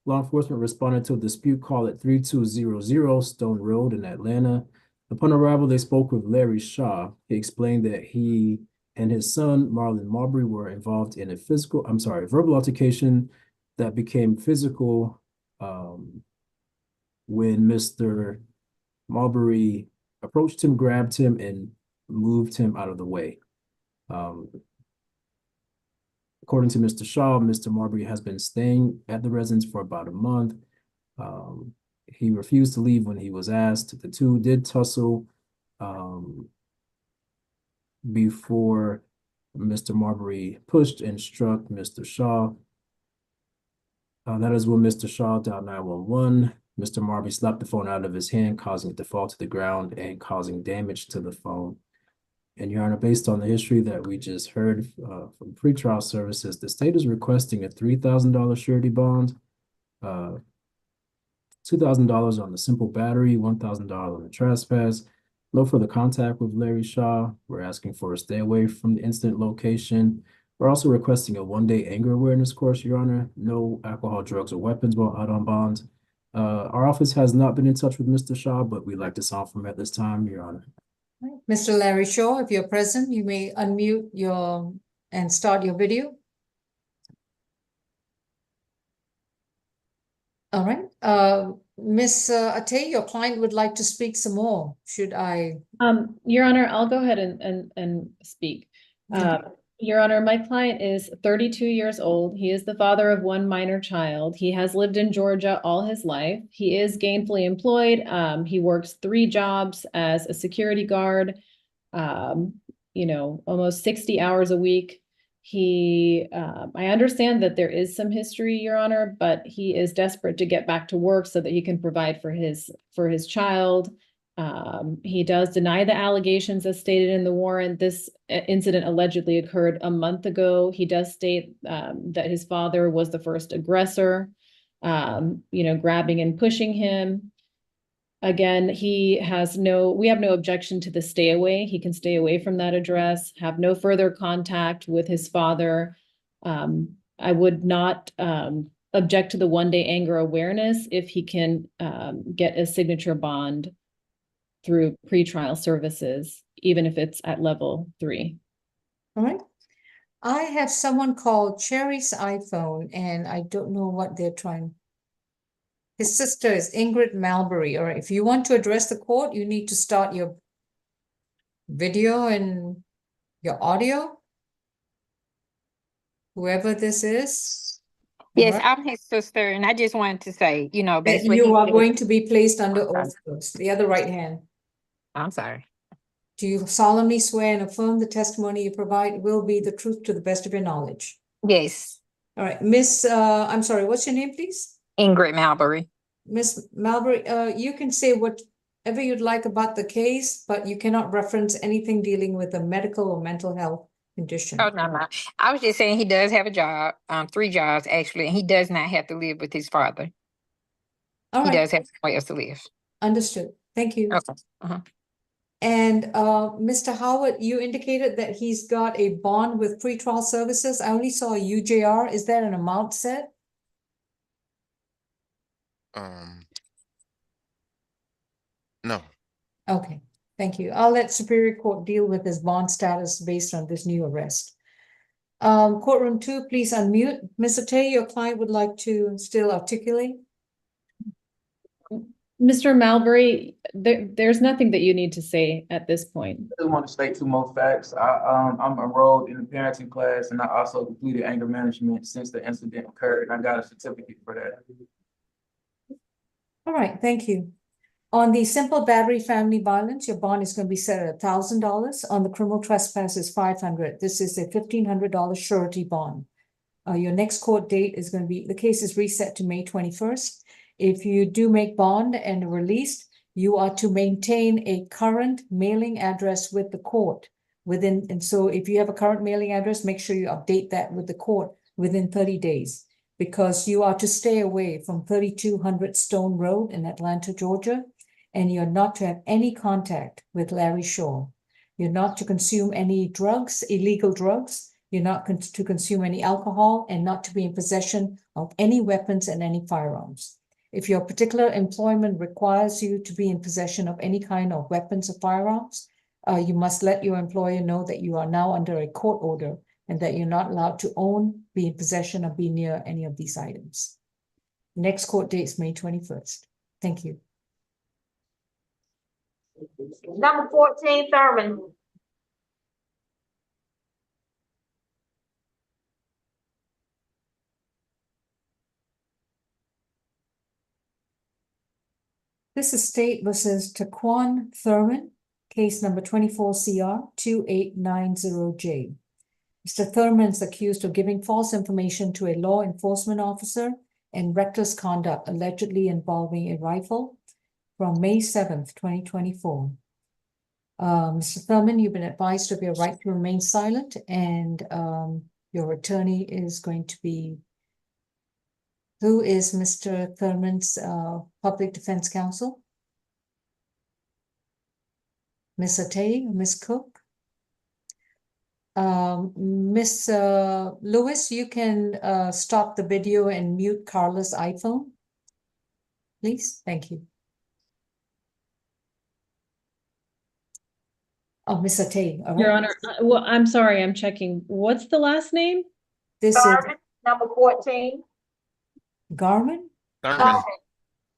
Law enforcement responded to a dispute call at 3200 Stone Road in Atlanta. Upon arrival, they spoke with Larry Shaw. He explained that he and his son, Marlon Marbury, were involved in a verbal altercation that became physical when Mr. Marbury approached him, grabbed him, and moved him out of the way. According to Mr. Shaw, Mr. Marbury has been staying at the residence for about a month. He refused to leave when he was asked. The two did tussle before Mr. Marbury pushed and struck Mr. Shaw. That is when Mr. Shaw dialed 911. Mr. Marbury slapped the phone out of his hand, causing it to fall to the ground and causing damage to the phone. And Your Honor, based on the history that we just heard from pretrial services, the state is requesting a $3,000 surety bond, $2,000 on the simple battery, $1,000 on the trespass, no further contact with Larry Shaw. We're asking for a stay away from the incident location. We're also requesting a one-day anger awareness course, Your Honor. No alcohol, drugs, or weapons while out on bond. Our office has not been in touch with Mr. Shaw, but we'd like to sound from him at this time, Your Honor. Mr. Larry Shaw, if you're present, you may unmute and start your video. All right. Ms. Ate, your client would like to speak some more. Should I? Your Honor, I'll go ahead and speak. Your Honor, my client is 32 years old. He is the father of one minor child. He has lived in Georgia all his life. He is gainfully employed. He works 3 jobs as a security guard, almost 60 hours a week. I understand that there is some history, Your Honor, but he is desperate to get back to work so that he can provide for his child. He does deny the allegations as stated in the warrant. This incident allegedly occurred a month ago. He does state that his father was the first aggressor, grabbing and pushing him. Again, we have no objection to the stay away. He can stay away from that address, have no further contact with his father. I would not object to the one-day anger awareness if he can get a signature bond through pretrial services, even if it's at level 3. All right. I have someone called Cherry's iPhone, and I don't know what they're trying. His sister is Ingrid Malbury. All right. If you want to address the court, you need to start your video and your audio. Whoever this is. Yes, Right. I'm his sister, and I just wanted to say, basically. You are going to be placed under oath first. The other right hand. I'm sorry. Do you solemnly swear and affirm the testimony you provide will be the truth to the best of your knowledge? Yes. All right, Miss, I'm sorry, what's your name, please? Ingrid Malbury. Miss Malbury, you can say whatever you'd like about the case, but you cannot reference anything dealing with a medical or mental health condition. Oh, no. I was just saying he does have a job, 3 jobs actually, and he does not have to live with his father. All he right. does have somewhere else to live. Understood. Thank you. Okay. And Mr. Howard, you indicated that he's got a bond with pretrial services. I only saw a UJR. Is that an amount set? No. Okay, thank you. I'll let Superior Court deal with his bond status based on this new arrest. Courtroom 2, please unmute. Ms. Atay, your client would like to still articulate. Mr. Malbury, there's nothing that you need to say at this point. I just want to state two more facts. I'm enrolled in the parenting class and I also completed anger management since the incident occurred. I got a certificate for that. All right, thank you. On the simple battery family violence, your bond is going to be set at $1,000. On the criminal trespass is $500. This is a $1,500 surety bond. Your next court date is going to be, the case is reset to May 21st. If you do make bond and released, you are to maintain a current mailing address with the court and so if you have a current mailing address, make sure you update that with the court within 30 days, because you are to stay away from 3200 Stone Road in Atlanta, Georgia, and you're not to have any contact with Larry Shaw. You're not to consume any drugs, illegal drugs. You're not to consume any alcohol, and not to be in possession of any weapons and any firearms. If your particular employment requires you to be in possession of any kind of weapons or firearms, you must let your employer know that you are now under a court order and that you're not allowed to own, be in possession, or be near any of these items. Next court date is May 21st. Thank you. Number 14, Thurman. This is State versus Taquan Thurman, case number 24CR 2890J. Mr. Thurman is accused of giving false information to a law enforcement officer and reckless conduct allegedly involving a rifle from May 7th, 2024. Mr. Thurman, you've been advised of your right to remain silent, and your attorney is going to be, who is Mr. Thurman's public defense counsel? Ms. Atay, Ms. Cook? Ms. Lewis, you can stop the video and mute Carla's iPhone, please. Thank you. Oh, Ms. Atay, all right. Your Honor, well, I'm sorry, I'm checking. What's the last name? This Thurman, number 14. is Garmin? Thurman.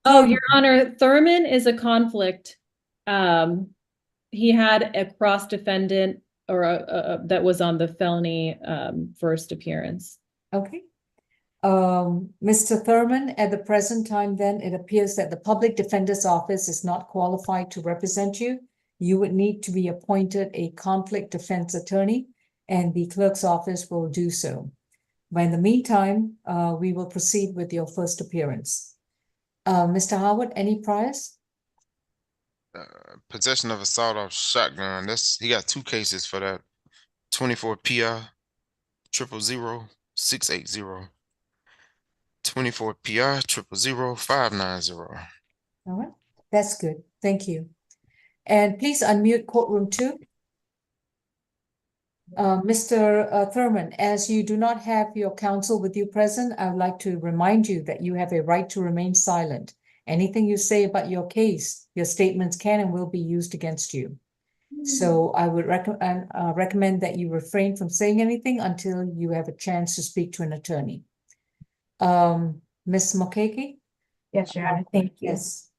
Oh, Your Honor, Thurman is a conflict. He had a cross defendant or that was on the felony first appearance. Okay. Mr. Thurman, at the present time, then it appears that the public defender's office is not qualified to represent you. You would need to be appointed a conflict defense attorney, and the clerk's office will do so. But in the meantime, we will proceed with your first appearance. Mr. Howard, any priors? Possession of a sawed-off shotgun. He got two cases for that. 24 PI 0000680. 24 PI 0000590. All right, that's good. Thank you. And please unmute courtroom 2. Mr. Thurman, as you do not have your counsel with you present, I would like to remind you that you have a right to remain silent. Anything you say about your case, your statements can and will be used against you. So I would recommend that you refrain from saying anything until you have a chance to speak to an attorney. Ms. Mokeke? Yes, Your Honor, thank you. Yes.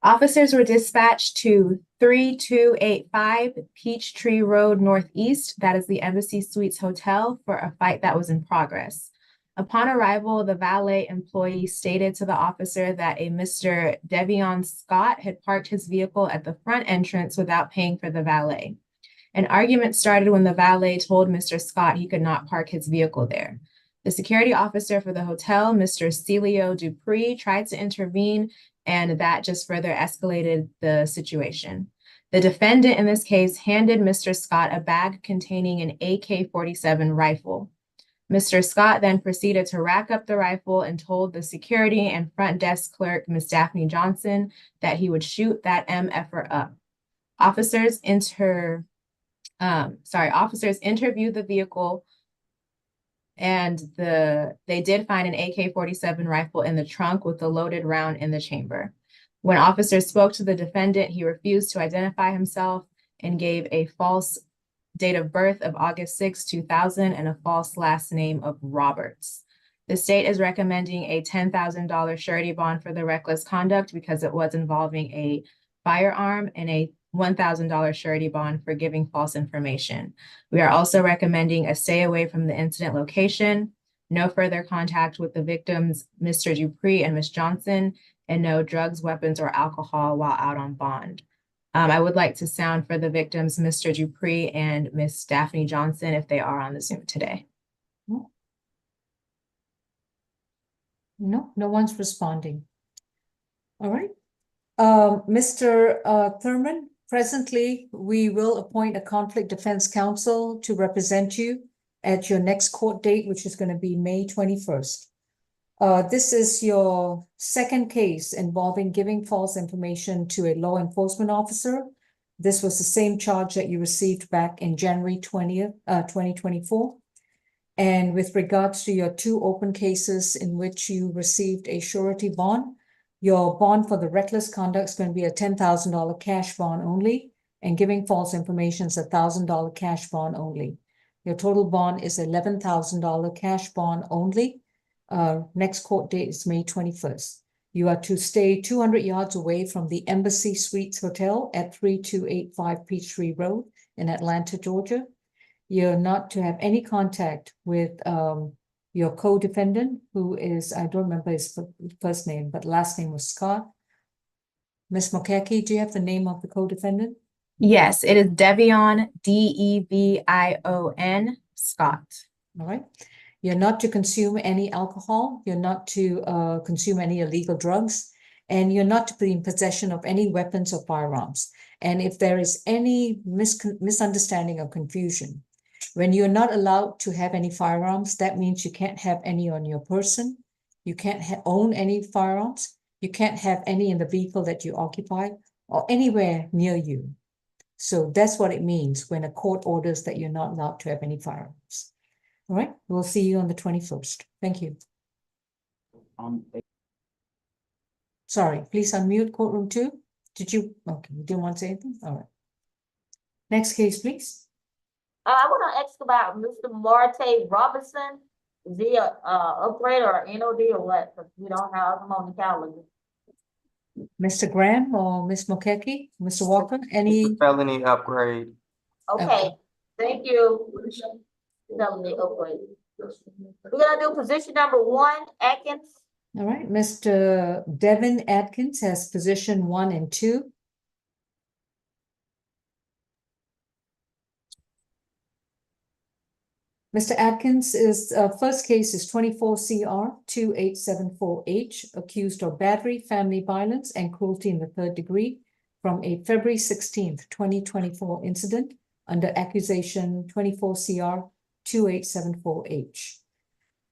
Officers were dispatched to 3285 Peachtree Road Northeast, that is the Embassy Suites Hotel, for a fight that was in progress. Upon arrival, the valet employee stated to the officer that a Mr. Devion Scott had parked his vehicle at the front entrance without paying for the valet. An argument started when the valet told Mr. Scott he could not park his vehicle there. The security officer for the hotel, Mr. Celio Dupree, tried to intervene, and that just further escalated the situation. The defendant in this case handed Mr. Scott a bag containing an AK-47 rifle. Mr. Scott then proceeded to rack up the rifle and told the security and front desk clerk, Ms. Daphne Johnson, that he would shoot that MFer up. Officers interviewed the vehicle, and they did find an AK-47 rifle in the trunk with a loaded round in the chamber. When officers spoke to the defendant, he refused to identify himself and gave a false date of birth of August 6, 2000 and a false last name of Roberts. The state is recommending a $10,000 surety bond for the reckless conduct because it was involving a firearm, and a $1,000 surety bond for giving false information. We are also recommending a stay away from the incident location, no further contact with the victims, Mr. Dupree and Ms. Johnson, and no drugs, weapons, or alcohol while out on bond. I would like to sound for the victims, Mr. Dupree and Ms. Daphne Johnson, if they are on the Zoom today. No, no one's responding. All right. Mr. Thurman, presently, we will appoint a conflict defense counsel to represent you at your next court date, which is going to be May 21st. This is your second case involving giving false information to a law enforcement officer. This was the same charge that you received back in January 20th, 2024. And with regards to your two open cases in which you received a surety bond, your bond for the reckless conduct is going to be a $10,000 cash bond only, and giving false information is a $1,000 cash bond only. Your total bond is $11,000 cash bond only. Next court date is May 21st. You are to stay 200 yards away from the Embassy Suites Hotel at 3285 Peachtree Road in Atlanta, Georgia. You're not to have any contact with your co-defendant, who is, I don't remember his first name, but last name was Scott. Ms. Mokeke, do you have the name of the co-defendant? Yes, it is Devion, Devion Scott. All right. You're not to consume any alcohol. You're not to consume any illegal drugs. And you're not to be in possession of any weapons or firearms. And if there is any misunderstanding or confusion, when you're not allowed to have any firearms, that means you can't have any on your person. You can't own any firearms. You can't have any in the vehicle that you occupy or anywhere near you. So that's what it means when a court orders that you're not allowed to have any firearms. All right, we'll see you on the 21st. Thank you. Sorry, please unmute courtroom 2. Did you? Okay, you didn't want to say anything? All right. Next case, please. I want to ask about Mr. Marte Robinson. Is he a upgrade or NOD or what? Because we don't have him on the calendar. Mr. Graham or Ms. Mokeke, Mr. Walker, any? Felony upgrade. Okay, thank you. Felony upgrade. We're gonna do position number 1, Atkins. All right, Mr. Devin Atkins has position 1 and 2. Mr. Atkins is first case is 24 CR 2874H, accused of battery, family violence, and cruelty in the 3rd degree from a February 16th, 2024 incident under accusation 24 CR 2874H.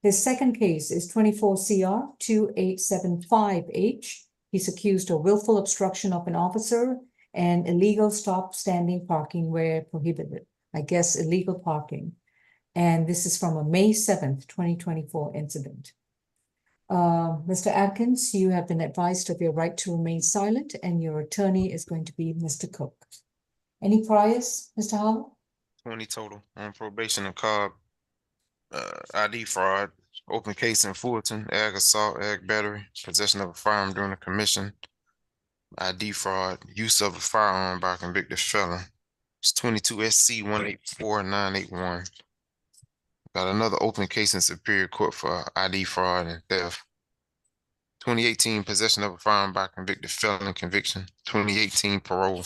His second case is 24 CR 2875H. He's accused of willful obstruction of an officer and illegal stop standing parking where prohibited. I guess illegal parking. And this is from a May 7th, 2024 incident. Mr. Atkins, you have been advised of your right to remain silent, and your attorney is going to be Mr. Cook. Any priors, Mr. Howell? 20 total on probation and COB, ID fraud, open case in Fulton, ag assault, ag battery, possession of a firearm during a commission, ID fraud, use of a firearm by a convicted felon. It's 22 SC 184981. Got another open case in Superior Court for ID fraud and theft. 2018 possession of a firearm by a convicted felon conviction. 2018 parole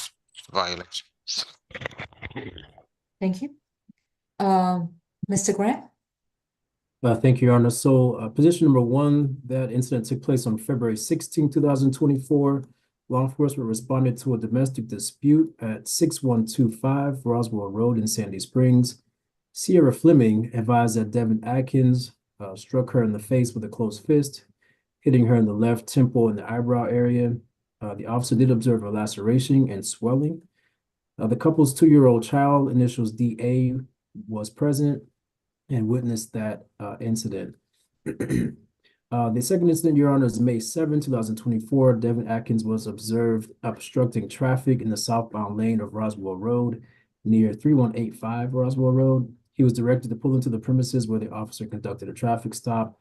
violation. Thank you. Mr. Grant? Thank you, Your Honor. So position number 1, that incident took place on February 16, 2024. Law enforcement responded to a domestic dispute at 6125 Roswell Road in Sandy Springs. Sierra Fleming advised that Devin Atkins struck her in the face with a closed fist, hitting her in the left temple and the eyebrow area. The officer did observe a laceration and swelling. The couple's 2-year-old child, initials DA, was present and witnessed that incident. The second incident, Your Honor, is May 7, 2024. Devin Atkins was observed obstructing traffic in the southbound lane of Roswell Road near 3185 Roswell Road. He was directed to pull into the premises where the officer conducted a traffic stop.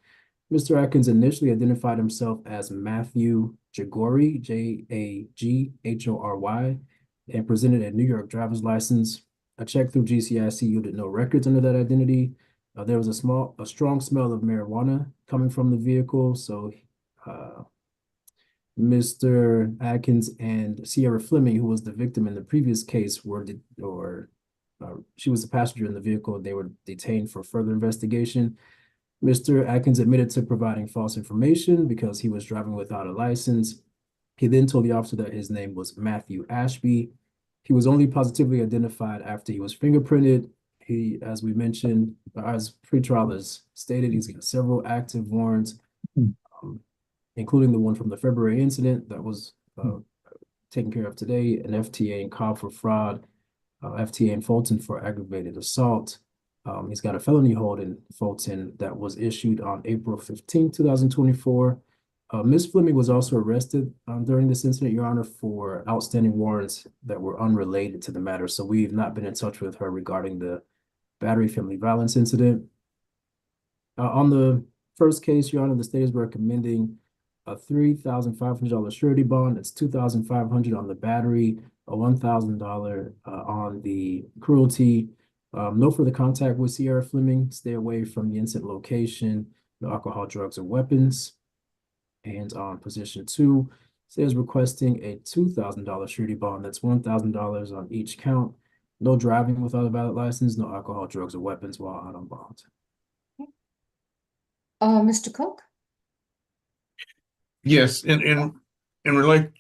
Mr. Atkins initially identified himself as Matthew Jagory, Jaghory, and presented a New York driver's license. A check through GCIC yielded no records under that identity. There was a strong smell of marijuana coming from the vehicle, so Mr. Atkins and Sierra Fleming, who was the victim in the previous case, she was the passenger in the vehicle. They were detained for further investigation. Mr. Atkins admitted to providing false information because he was driving without a license. He then told the officer that his name was Matthew Ashby. He was only positively identified after he was fingerprinted. He, as we mentioned, as pretrial has stated, he's got several active warrants, including the one from the February incident that was taken care of today, an FTA in Cobb for fraud, FTA in Fulton for aggravated assault. He's got a felony hold in Fulton that was issued on April 15, 2024. Ms. Fleming was also arrested during this incident, Your Honor, for outstanding warrants that were unrelated to the matter. So we've not been in touch with her regarding the battery family violence incident. On the first case, Your Honor, the state is recommending a $3,500 surety bond. It's $2,500 on the battery, a $1,000 on the cruelty. No further contact with Sierra Fleming. Stay away from the incident location, no alcohol, drugs, or weapons. And on position 2, state is requesting a $2,000 surety bond. That's $1,000 on each count. No driving without a valid license, no alcohol, drugs, or weapons while out on bond. Mr. Cook? Yes, in relation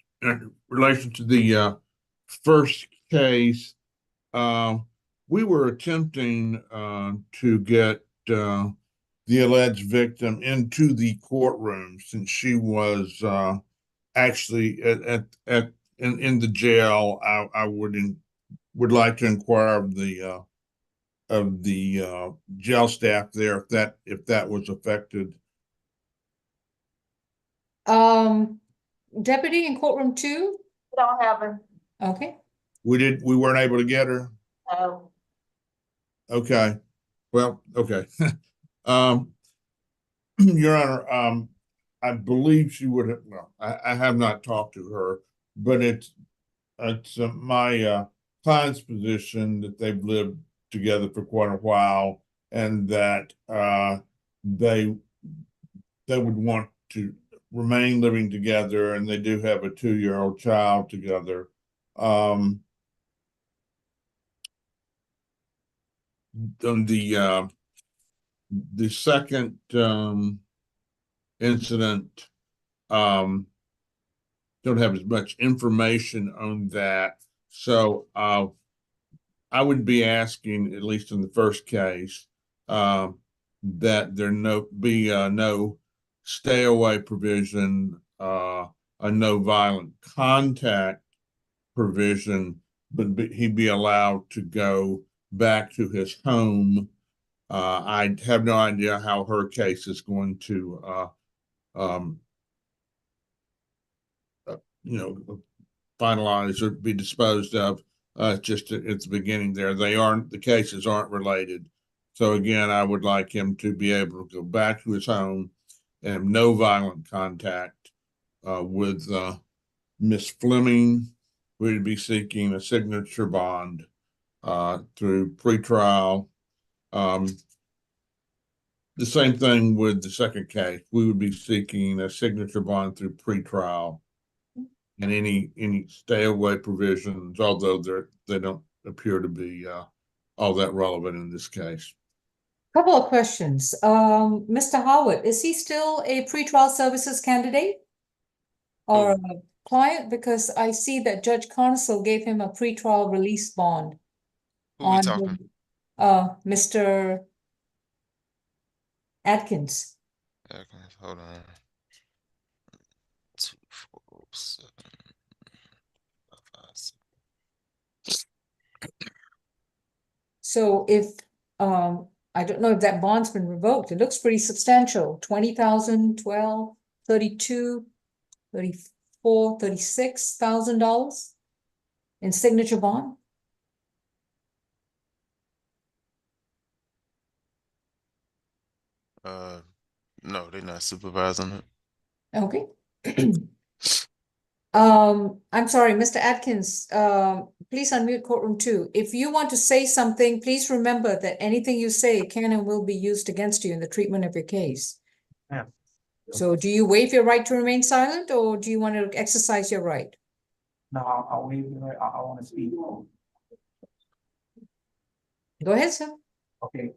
to the first case, we were attempting to get the alleged victim into the courtroom since she was actually in the jail. I would like to inquire of the jail staff there if that was affected. Deputy in courtroom 2? We don't have her. Okay. We weren't able to get her. No. Okay. Well, okay. Your Honor, I believe she would have, well, I have not talked to her, but it's my client's position that they've lived together for quite a while and that they would want to remain living together, and they do have a 2-year-old child together. On the second incident, don't have as much information on that. So I would be asking, at least in the first case, that there be no stay away provision, a no violent contact provision, but he be allowed to go back to his home. I have no idea how her case is going to finalized or be disposed of. Just at the beginning there, the cases aren't related. So again, I would like him to be able to go back to his home and have no violent contact with Miss Fleming. We'd be seeking a signature bond through pretrial. The same thing with the second case. We would be seeking a signature bond through pretrial. And any stay away provisions, although they don't appear to be all that relevant in this case. Couple of questions. Mr. Howard, is he still a pretrial services candidate or a client? Because I see that Judge Council gave him a pretrial release bond Who we on talking? Mr. Atkins. Okay, hold on. 2, 4, 7, 5, 6. So if I don't know if that bond's been revoked. It looks pretty substantial. 20,000, 12, 32, 34, $36,000 in signature bond. No, they're not supervising it. Okay. I'm sorry, Mr. Atkins, please unmute courtroom 2. If you want to say something, please remember that anything you say can and will be used against you in the treatment of your case. Yeah. So do you waive your right to remain silent, or do you want to exercise your right? No, I'll waive it. I want to speak. Go ahead, sir. Okay,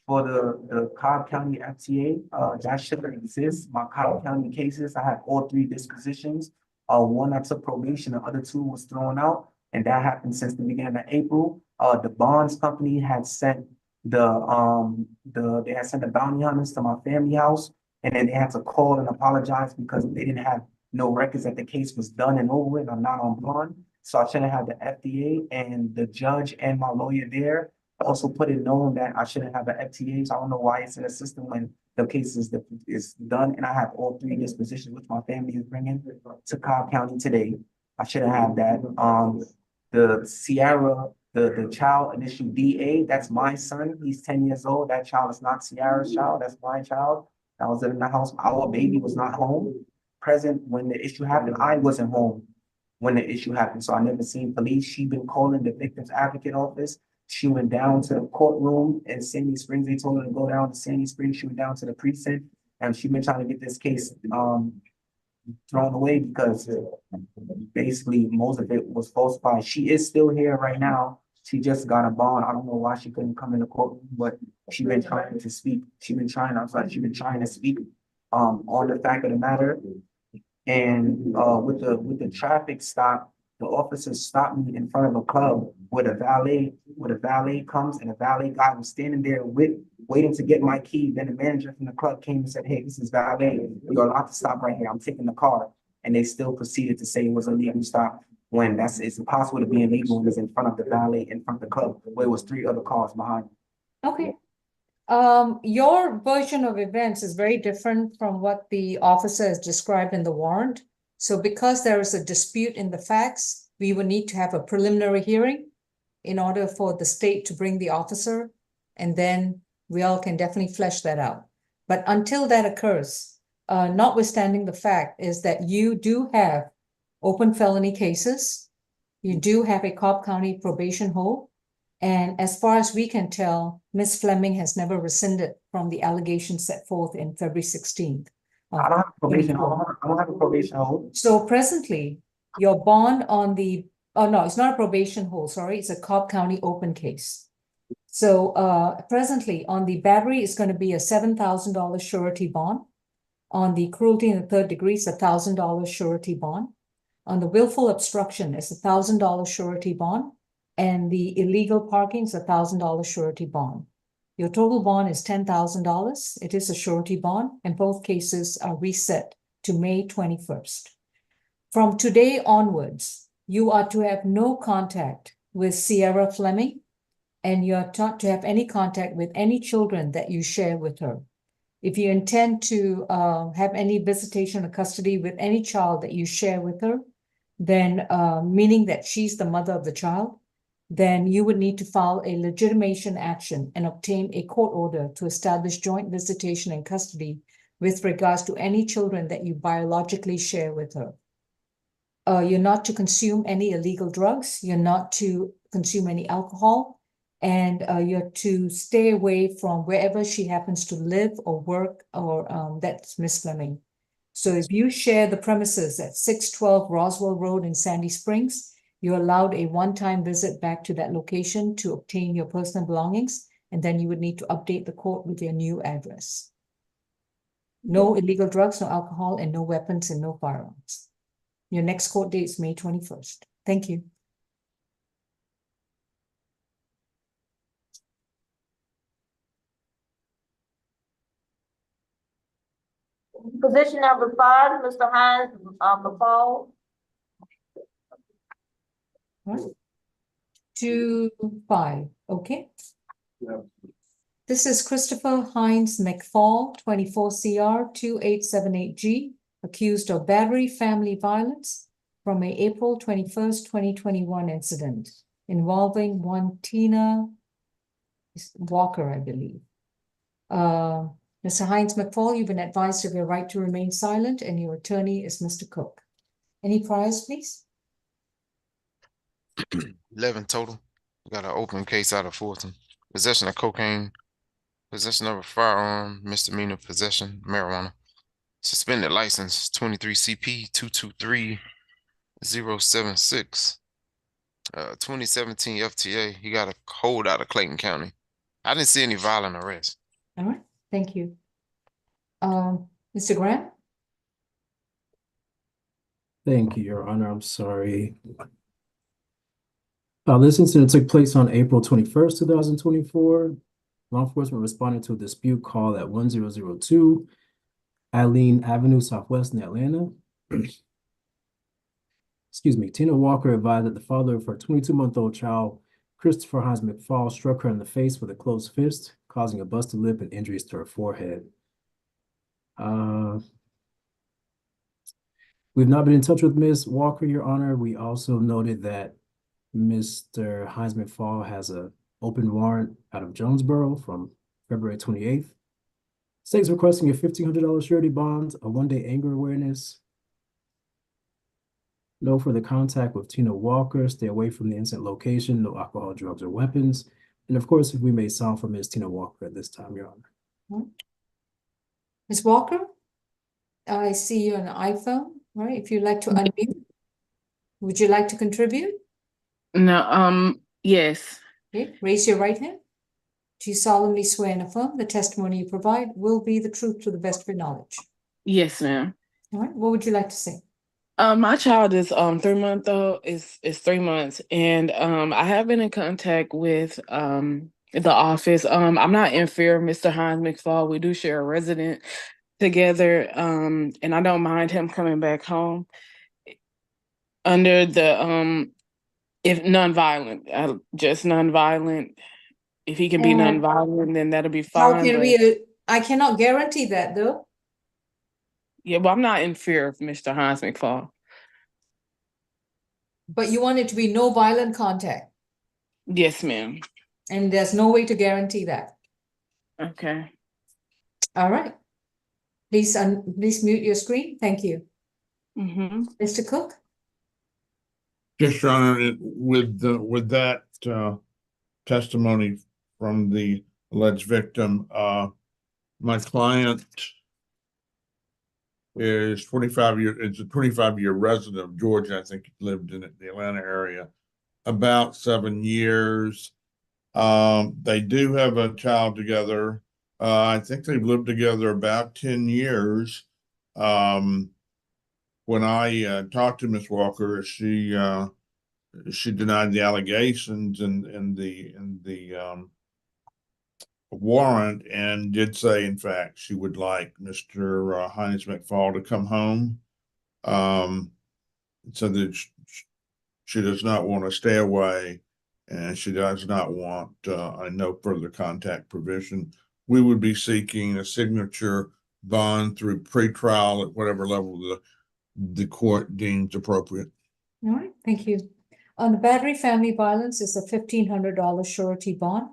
for the Cobb County FTA, that shouldn't exist. My Cobb County cases, I had all 3 dispositions. One I took probation, the other 2 was thrown out, and that happened since the beginning of April. The bonds company had sent they had sent the bounty hunters to my family house, and then they had to call and apologize because they didn't have no records that the case was done and over with. I'm not on bond, so I shouldn't have the FDA, and the judge and my lawyer there also put it known that I shouldn't have an FTA. So I don't know why it's in the system when the case is done, and I have all 3 dispositions, which my family is bringing to Cobb County today. I shouldn't have that. The Sierra, the child initial DA, that's my son. He's 10 years old. That child is not Sierra's child. That's my child. I was in the house. Our baby was not home, present when the issue happened. I wasn't home when the issue happened, so I never seen police. She been calling the victim's advocate office. She went down to the courtroom in Sandy Springs. They told her to go down to Sandy Springs. She went down to the precinct, and she been trying to get this case thrown away because basically most of it was falsified. She is still here right now. She just got a bond. I don't know why she couldn't come in the courtroom, but she been trying to speak. She been trying to speak on the fact of the matter. And with the traffic stop, the officers stopped me in front of a club where the valet comes, and the valet guy was standing there waiting to get my key. Then the manager from the club came and said, "Hey, this is valet. You're allowed to stop right here. I'm taking the car." And they still proceeded to say it was a legal stop when it's impossible to be illegal when it's in front of the valet, in front of the club, where it was 3 other cars behind. Okay. Your version of events is very different from what the officer has described in the warrant. So because there is a dispute in the facts, we will need to have a preliminary hearing in order for the state to bring the officer, and then we all can definitely flesh that out. But until that occurs, notwithstanding the fact is that you do have open felony cases, you do have a Cobb County probation hold, and as far as we can tell, Ms. Fleming has never rescinded from the allegations set forth in February 16th. I don't have a probation hold. I don't have a probation hold. So presently, your bond on the, oh no, it's not a probation hold, sorry, it's a Cobb County open case. So presently on the battery, it's going to be a $7,000 surety bond. On the cruelty in the 3rd degree, it's $1,000 surety bond. On the willful obstruction, it's $1,000 surety bond. And the illegal parking is $1,000 surety bond. Your total bond is $10,000. It is a surety bond, and both cases are reset to May 21st. From today onwards, you are to have no contact with Sierra Fleming, and you are not to have any contact with any children that you share with her. If you intend to have any visitation or custody with any child that you share with her, then meaning that she's the mother of the child, then you would need to file a legitimation action and obtain a court order to establish joint visitation and custody with regards to any children that you biologically share with her. You're not to consume any illegal drugs. You're not to consume any alcohol. And you're to stay away from wherever she happens to live or work, or that's Miss Fleming. So if you share the premises at 612 Roswell Road in Sandy Springs, you're allowed a one-time visit back to that location to obtain your personal belongings, and then you would need to update the court with your new address. No illegal drugs, no alcohol, and no weapons and no firearms. Your next court date is May 21st. Thank you. Position number 5, Mr. Hines, McFall. 2-5, okay. Yeah. This is Christopher Hines McFall, 24 CR 2878G, accused of battery family violence from a April 21st, 2021 incident involving one Tina Walker, I believe. Mr. Hines McFall, you've been advised of your right to remain silent, and your attorney is Mr. Cook. Any priors, please? 11 total. We got an open case out of Fulton. Possession of cocaine, possession of a firearm, misdemeanor possession, marijuana. Suspended license 23 CP 223076. 2017 FTA. He got a hold out of Clayton County. I didn't see any violent arrests. All right, thank you. Mr. Graham? Thank you, Your Honor. I'm sorry. This incident took place on April 21st, 2024. Law enforcement responded to a dispute call at 1002 Alene Avenue Southwest in Atlanta. Excuse me. Tina Walker advised that the father of her 22-month-old child, Christopher Hines McFall, struck her in the face with a closed fist, causing a busted lip and injuries to her forehead. We've not been in touch with Ms. Walker, Your Honor. We also noted that Mr. Hines McFall has an open warrant out of Jonesboro from February 28th. State's requesting a $1,500 surety bond, a one-day anger awareness. No further contact with Tina Walker. Stay away from the incident location. No alcohol, drugs, or weapons. And of course, if we may sound for Ms. Tina Walker at this time, Your Honor. Ms. Walker? I see you on an iPhone, right? If you'd like to unmute, would you like to contribute? No, yes. Okay, raise your right hand. Do you solemnly swear and affirm the testimony you provide will be the truth to the best of your knowledge? Yes, ma'am. All right, what would you like to say? My child is 3 months old, is 3 months, and I have been in contact with the office. I'm not in fear of Mr. Hines McFall. We do share a resident together, and I don't mind him coming back home under the if nonviolent, just nonviolent. If he can be nonviolent, then that'll be How fine. can But we, I cannot guarantee that though. yeah, well, I'm not in fear of Mr. Hines McFall. But you want it to be no violent contact. Yes, ma'am. And there's no way to guarantee that. Okay. All right. Please mute your screen. Thank you. Mr. Cook? Yes, Your Honor, with that testimony from the alleged victim, my client is 45 years, it's a 25-year resident of Georgia. I think he lived in the Atlanta area about 7 years. They do have a child together. I think they've lived together about 10 years. When I talked to Ms. Walker, she denied the allegations in the warrant and did say, in fact, she would like Mr. Hines McFall to come home, so that she does not want to stay away, and she does not want a no further contact provision. We would be seeking a signature bond through pretrial at whatever level the court deems appropriate. All right, thank you. On the battery family violence is a $1,500 surety bond.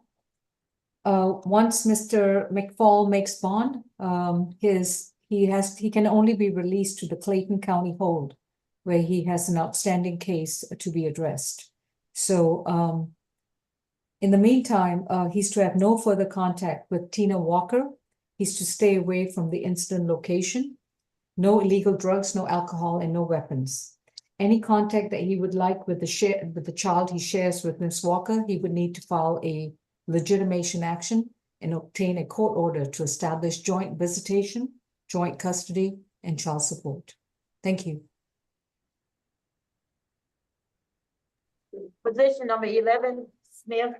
Once Mr. McFall makes bond, he can only be released to the Clayton County hold, where he has an outstanding case to be addressed. So in the meantime, he's to have no further contact with Tina Walker. He's to stay away from the incident location. No illegal drugs, no alcohol, and no weapons. Any contact that he would like with the child he shares with Ms. Walker, he would need to file a legitimation action and obtain a court order to establish joint visitation, joint custody, and child support. Thank you. Position number 11, Smith.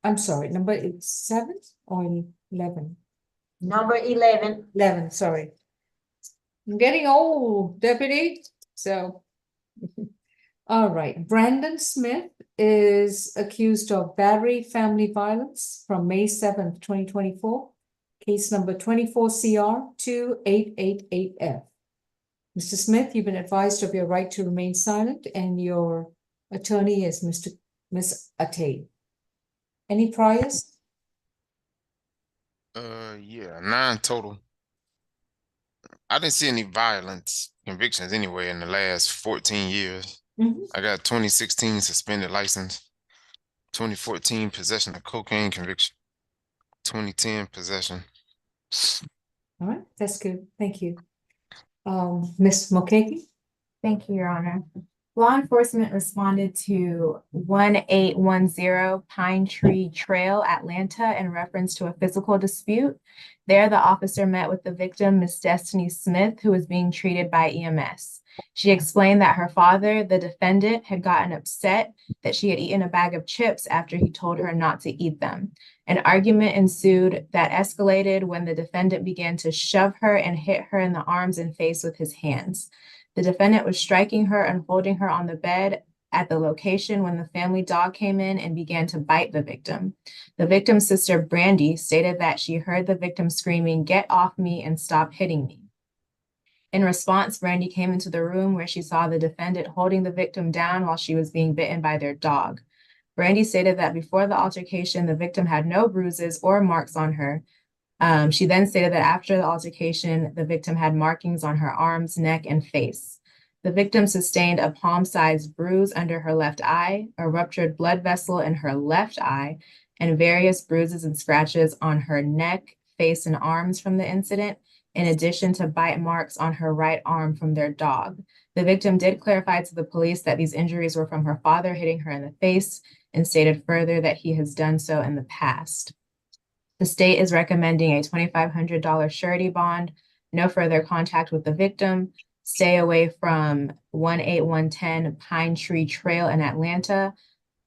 I'm sorry, number 7 or 11? Number 11. 11, sorry. I'm getting old, deputy. So, all right. Brandon Smith is accused of battery family violence from May 7th, 2024. Case number 24 CR 2888F. Mr. Smith, you've been advised of your right to remain silent, and your attorney is Ms. Atay. Any priors? Yeah, 9 total. I didn't see any violence convictions anyway in the last 14 years. I got 2016 suspended license, 2014 possession of cocaine conviction, 2010 possession. All right, that's good. Thank you. Ms. Mulcahy? Thank you, Your Honor. Law enforcement responded to 1810 Pine Tree Trail, Atlanta, in reference to a physical dispute. There, the officer met with the victim, Miss Destiny Smith, who was being treated by EMS. She explained that her father, the defendant, had gotten upset that she had eaten a bag of chips after he told her not to eat them. An argument ensued that escalated when the defendant began to shove her and hit her in the arms and face with his hands. The defendant was striking her and holding her on the bed at the location when the family dog came in and began to bite the victim. The victim's sister, Brandy, stated that she heard the victim screaming, "Get off me and stop hitting me." In response, Brandy came into the room where she saw the defendant holding the victim down while she was being bitten by their dog. Brandy stated that before the altercation, the victim had no bruises or marks on her. She then stated that after the altercation, the victim had markings on her arms, neck, and face. The victim sustained a palm-sized bruise under her left eye, a ruptured blood vessel in her left eye, and various bruises and scratches on her neck, face, and arms from the incident, in addition to bite marks on her right arm from their dog. The victim did clarify to the police that these injuries were from her father hitting her in the face, and stated further that he has done so in the past. The state is recommending a $2,500 surety bond, no further contact with the victim, stay away from 18110 Pine Tree Trail in Atlanta,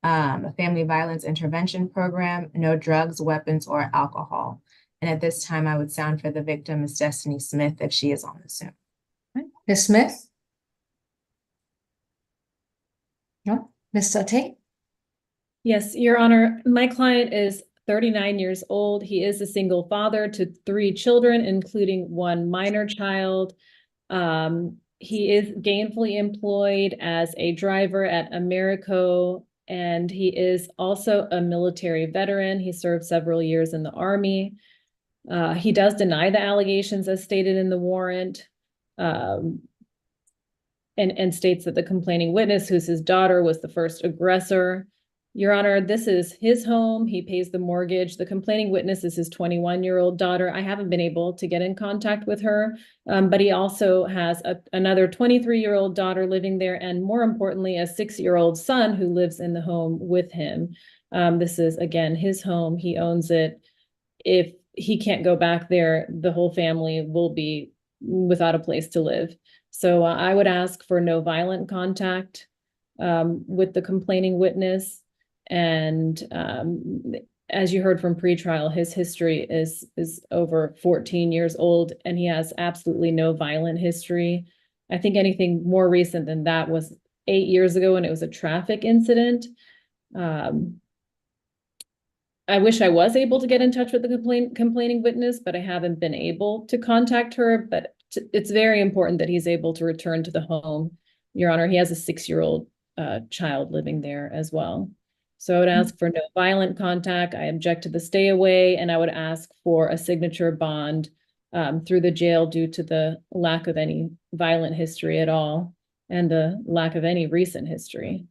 a family violence intervention program, no drugs, weapons, or alcohol. And at this time, I would sound for the victim, Ms. Destiny Smith, if she is on the Zoom. Ms. Smith? No? Ms. Atay? Yes, Your Honor, my client is 39 years old. He is a single father to 3 children, including 1 minor child. He is gainfully employed as a driver at Americo, and he is also a military veteran. He served several years in the Army. He does deny the allegations as stated in the warrant, and states that the complaining witness, who's his daughter, was the first aggressor. Your Honor, this is his home. He pays the mortgage. The complaining witness is his 21-year-old daughter. I haven't been able to get in contact with her, but he also has another 23-year-old daughter living there, and more importantly, a 6-year-old son who lives in the home with him. This is, again, his home. He owns it. If he can't go back there, the whole family will be without a place to live. So I would ask for no violent contact with the complaining witness. And as you heard from pretrial, his history is over 14 years old, and he has absolutely no violent history. I think anything more recent than that was 8 years ago, and it was a traffic incident. I wish I was able to get in touch with the complaining witness, but I haven't been able to contact her. But it's very important that he's able to return to the home. Your Honor, he has a 6-year-old child living there as well. So I would ask for no violent contact. I object to the stay away, and I would ask for a signature bond through the jail due to the lack of any violent history at all and the lack of any recent history.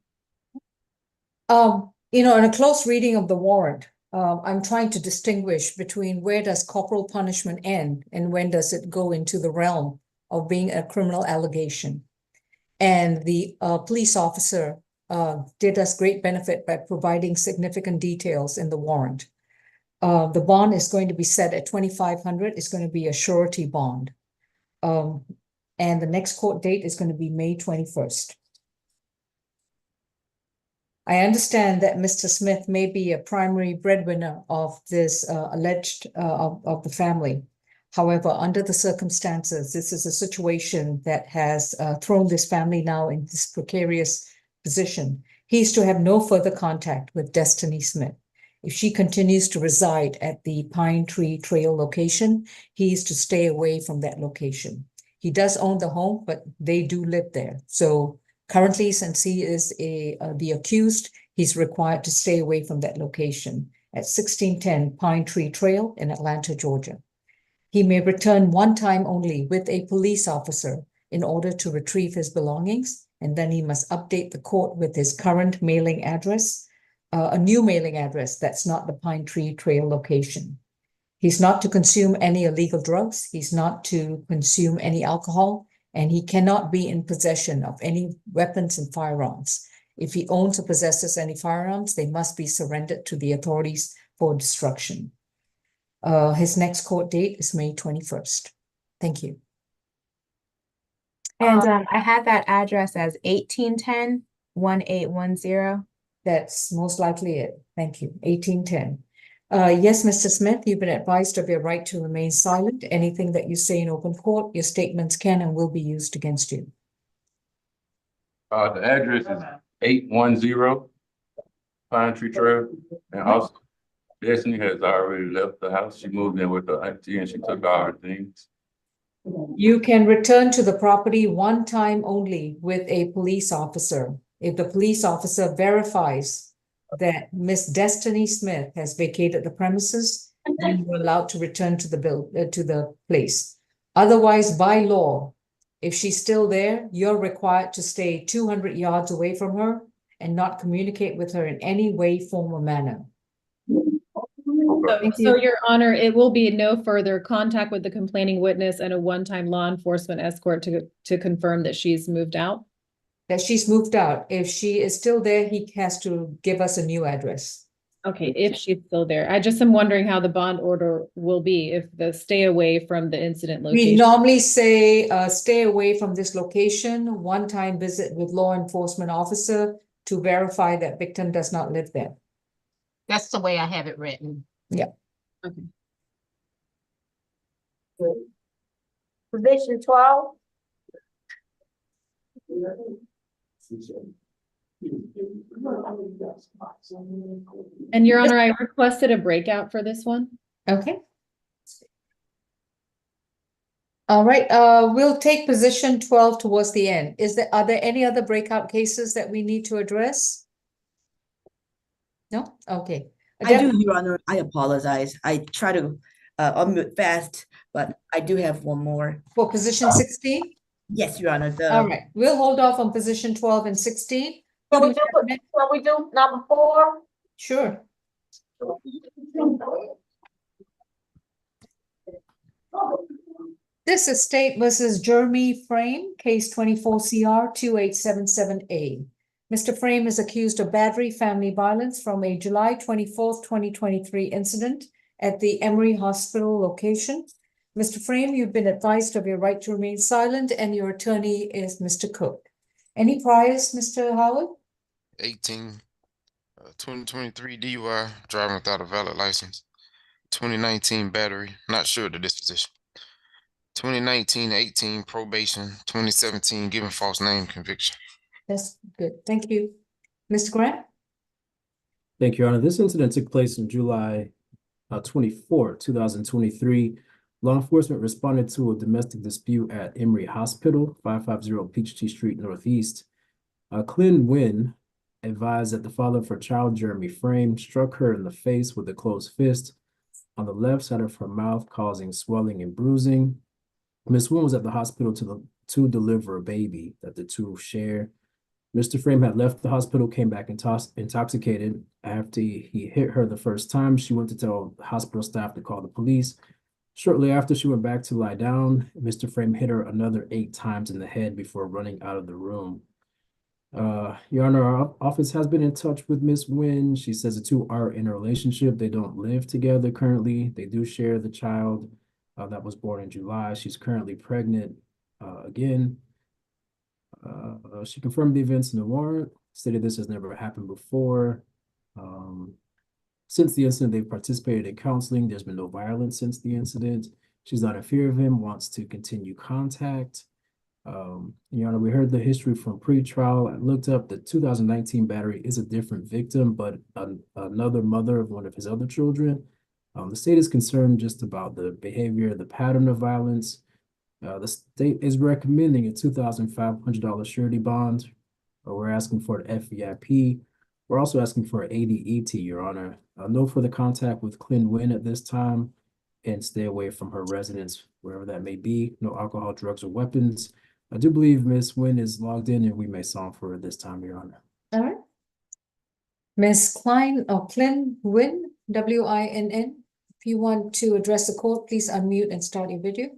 In a close reading of the warrant, I'm trying to distinguish between where does corporal punishment end and when does it go into the realm of being a criminal allegation. And the police officer did us great benefit by providing significant details in the warrant. The bond is going to be set at $2,500. It's going to be a surety bond. And the next court date is going to be May 21st. I understand that Mr. Smith may be a primary breadwinner of this alleged of the family. However, under the circumstances, this is a situation that has thrown this family now in this precarious position. He is to have no further contact with Destiny Smith. If she continues to reside at the Pine Tree Trail location, he is to stay away from that location. He does own the home, but they do live there. So currently, since he is the accused, he's required to stay away from that location at 1610 Pine Tree Trail in Atlanta, Georgia. He may return one time only with a police officer in order to retrieve his belongings, and then he must update the court with his current mailing address, a new mailing address that's not the Pine Tree Trail location. He's not to consume any illegal drugs. He's not to consume any alcohol, and he cannot be in possession of any weapons and firearms. If he owns or possesses any firearms, they must be surrendered to the authorities for destruction. His next court date is May 21st. Thank you. And I had that address as 1810 1810. That's most likely it. Thank you. 1810. Yes, Mr. Smith, you've been advised of your right to remain silent. Anything that you say in open court, your statements can and will be used against you. The address is 810 Pine Tree Trail, and also Destiny has already left the house. She moved in with her auntie and she took all her things. You can return to the property one time only with a police officer. If the police officer verifies that Miss Destiny Smith has vacated the premises, then you're allowed to return to the place. Otherwise, by law, if she's still there, you're required to stay 200 yards away from her and not communicate with her in any way, form, or manner. So, Your Honor, it will be no further contact with the complaining witness and a one-time law enforcement escort to confirm that she's moved out? That she's moved out. If she is still there, he has to give us a new address. Okay, if she's still there. I just am wondering how the bond order will be if the stay away from the incident We location. normally say, stay away from this location, one-time visit with law enforcement officer to verify that victim does not live there. That's the way I have it written. Yeah. Okay. Position 12. And Your Honor, I requested a breakout for this one. Okay. All right, we'll take position 12 towards the end. Are there any other breakout cases that we need to address? No? Okay. I do, Your Honor. I apologize. I try to unmute fast, but I do have one more. For position 16? Yes, Your Honor. All right, we'll hold off on position 12 and 16. Can we do number 4? Sure. This is State versus Jeremy Frame, case 24 CR 2877A. Mr. Frame is accused of battery, family violence from a July 24th, 2023 incident at the Emory Hospital location. Mr. Frame, you've been advised of your right to remain silent, and your attorney is Mr. Cook. Any priors, Mr. Howard? 2023 DUI, driving without a valid license. 2019 battery, not sure of the disposition. 2019-18 probation. 2017 given false name conviction. That's good. Thank you. Mr. Grant? Thank you, Your Honor. This incident took place in July 24, 2023. Law enforcement responded to a domestic dispute at Emory Hospital, 550 Peachtree Street Northeast. Clint Nguyen advised that the father of her child, Jeremy Frame, struck her in the face with a closed fist on the left side of her mouth, causing swelling and bruising. Ms. Nguyen was at the hospital to deliver a baby that the two share. Mr. Frame had left the hospital, came back intoxicated. After he hit her the first time, she went to tell the hospital staff to call the police. Shortly after, she went back to lie down. Mr. Frame hit her another 8 times in the head before running out of the room. Your Honor, our office has been in touch with Ms. Nguyen. She says the two are in a relationship. They don't live together currently. They do share the child that was born in July. She's currently pregnant again. She confirmed the events in the warrant, stated this has never happened before. Since the incident, they've participated in counseling. There's been no violence since the incident. She's not in fear of him, wants to continue contact. Your Honor, we heard the history from pre-trial. I looked up the 2019 battery is a different victim, but another mother of one of his other children. The state is concerned just about the behavior, the pattern of violence. The state is recommending a $2,500 surety bond. We're asking for an FVIP. We're also asking for an ADET, Your Honor. No further contact with Clint Nguyen at this time, and stay away from her residence, wherever that may be. No alcohol, drugs, or weapons. I do believe Ms. Nguyen is logged in, and we may song for her this time, Your Honor. All right. Ms. Klein or Clin Nguyen, W-I-N-N. If you want to address the court, please unmute and start your video.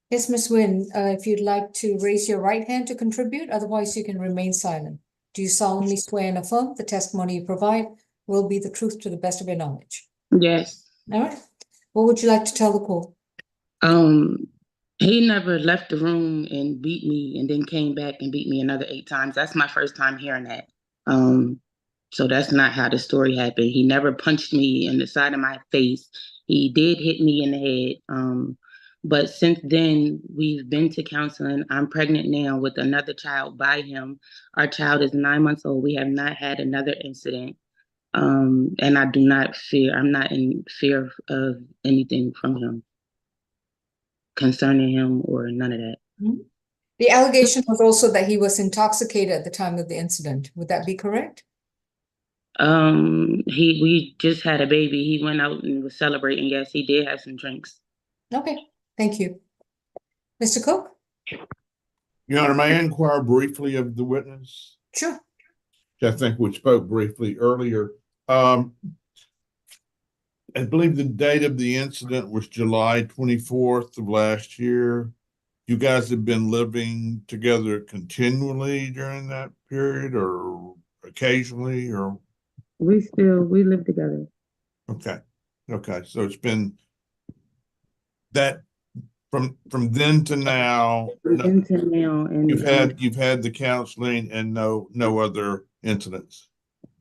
Yes, Ms. Nguyen, if you'd like to raise your right hand to contribute, otherwise you can remain silent. Do you solemnly swear and affirm the testimony you provide will be the truth to the best of your knowledge? Yes. All right. What would you like to tell the court? He never left the room and beat me and then came back and beat me another 8 times. That's my first time hearing that. So that's not how the story happened. He never punched me in the side of my face. He did hit me in the head. But since then, we've been to counseling. I'm pregnant now with another child by him. Our child is 9 months old. We have not had another incident. And I do not fear, I'm not in fear of anything from him concerning him or none of that. The allegation was also that he was intoxicated at the time of the incident. Would that be correct? We just had a baby. He went out and was celebrating. Yes, he did have some drinks. Okay, thank you. Mr. Cook? Your Honor, may I inquire briefly of the witness? Sure. I think we spoke briefly earlier. I believe the date of the incident was July 24th of last year. You guys have been living together continually during that period or occasionally or? We live together. Okay. So it's been that from then to now. And you've had the counseling and no other incidents.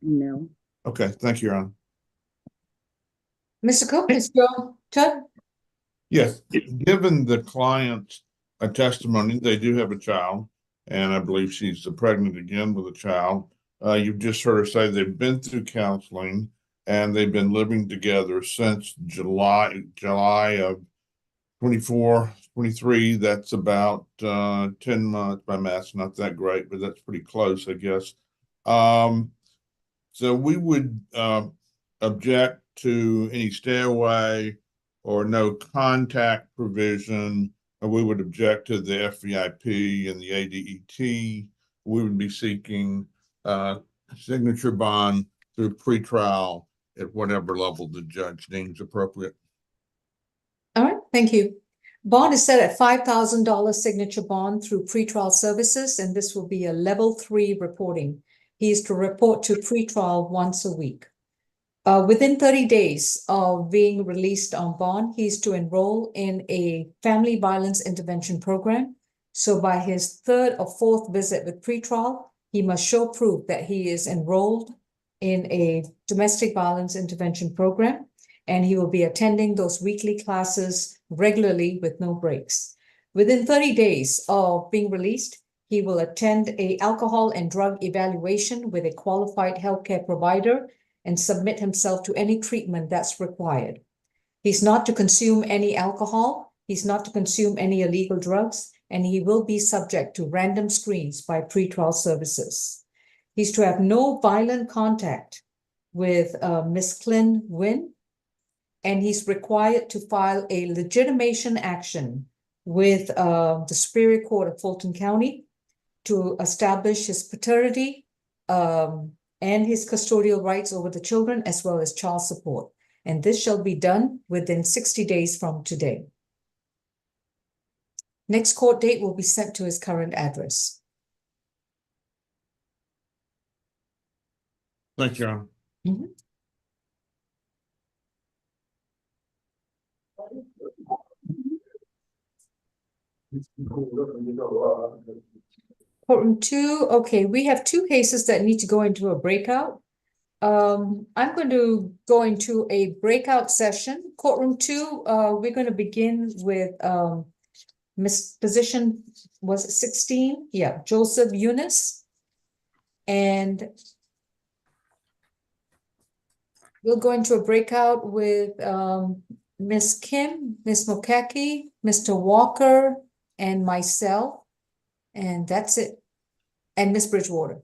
No. Okay, thank you, Your Honor. Mr. Cook, it's your turn. Yes, given the client's testimony, they do have a child, and I believe she's pregnant again with a child. You've just heard her say they've been through counseling and they've been living together since July of 24, 23. That's about 10 months. My math's not that great, but that's pretty close, I guess. So we would object to any stay away or no contact provision. We would object to the FVIP and the ADET. We would be seeking signature bond through pretrial at whatever level the judge deems appropriate. All right, thank you. Bond is set at $5,000 signature bond through pretrial services, and this will be a level 3 reporting. He is to report to pretrial once a week. Within 30 days of being released on bond, he's to enroll in a family violence intervention program. So by his 3rd or 4th visit with pretrial, he must show proof that he is enrolled in a domestic violence intervention program, and he will be attending those weekly classes regularly with no breaks. Within 30 days of being released, he will attend an alcohol and drug evaluation with a qualified healthcare provider and submit himself to any treatment that's required. He's not to consume any alcohol, he's not to consume any illegal drugs, and he will be subject to random screens by pretrial services. He's to have no violent contact with Ms. Clin Nguyen, and he's required to file a legitimation action with the Superior Court of Fulton County to establish his paternity and his custodial rights over the children, as well as child support. And this shall be done within 60 days from today. Next court date will be sent to his current address. Thank you, Your Honor. Courtroom 2, okay, we have 2 cases that need to go into a breakout. I'm going to go into a breakout session. Courtroom 2, we're going to begin with position was it 16? Yeah, Joseph Eunice. And we'll go into a breakout with Miss Kim, Miss Mokeke, Mr. Walker, and myself. And that's it. And Miss Bridgewater.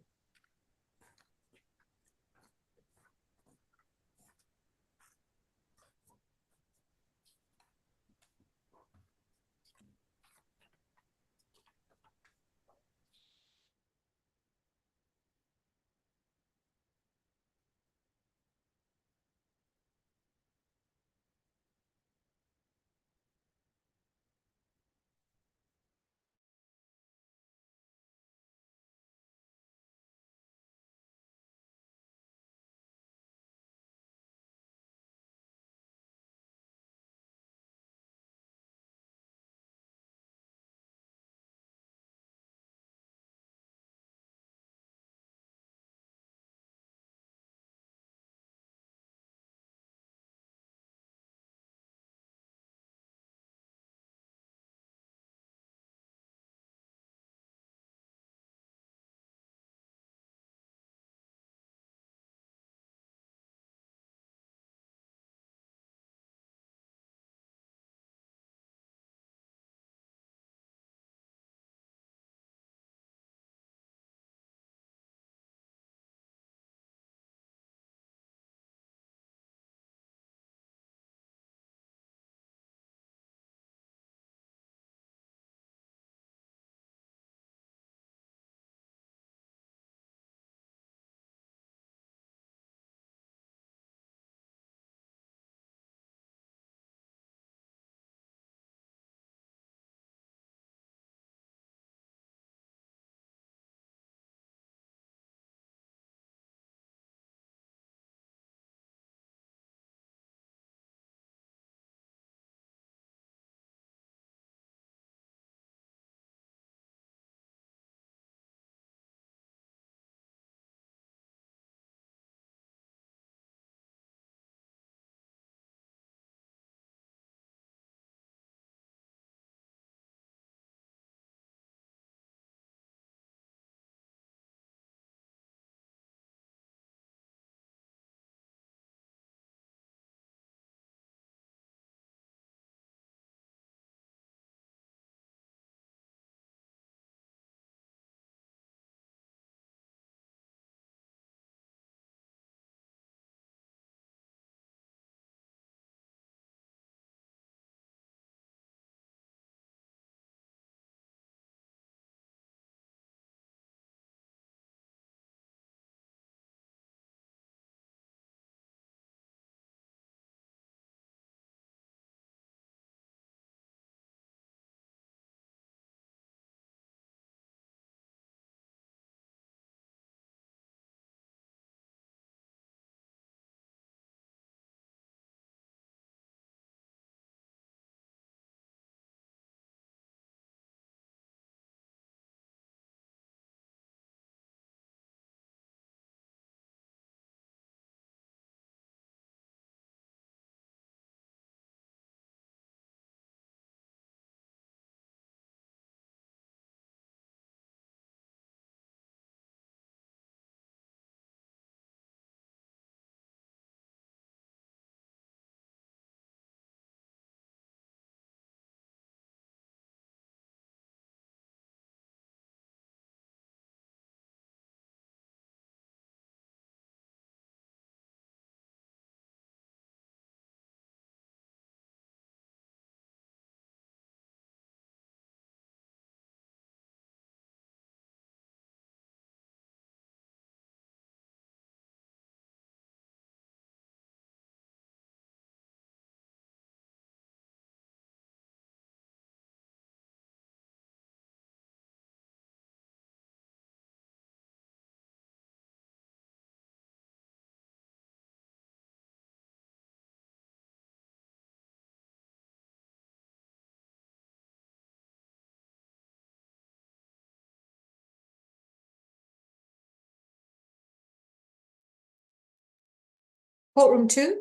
Courtroom 2.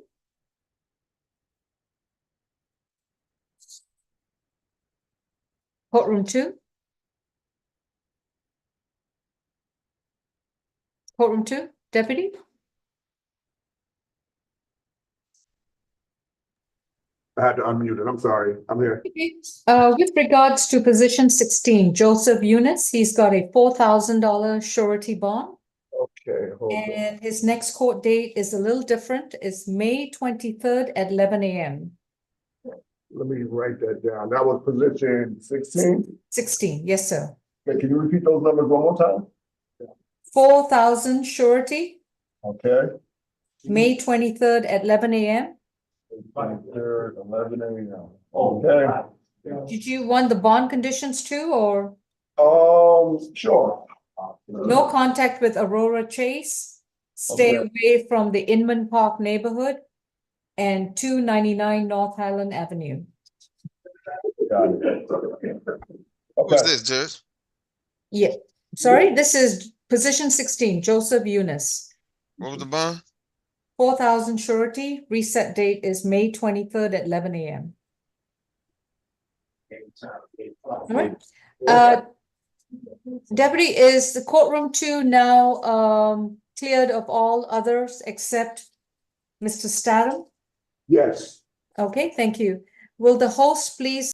Courtroom 2. Courtroom 2, deputy. I had to unmute it. I'm sorry. I'm here. With regards to position 16, Joseph Eunice, he's got a $4,000 surety bond. Okay, hold on. And his next court date is a little different. It's May 23rd at 11 a.m. Let me write that down. That was position 16. 16, yes, sir. Okay, can you repeat those numbers one more time? 4,000 surety, Okay. May 23rd at 11 a.m. 23rd, 11 a.m. Okay. Did you want the bond conditions too, or Sure. no contact with Aurora Chase? Stay away from the Inman Park neighborhood and 299 North Highland Avenue. Got it. Who's this, Judge? Yeah, sorry, this is position 16, Joseph Eunice. What was the bond? 4,000 surety, reset date is May 23rd at 11 a.m. All right. Deputy, is the courtroom 2 now cleared of all others except Mr. Statham? Yes. Okay, thank you. Will the host please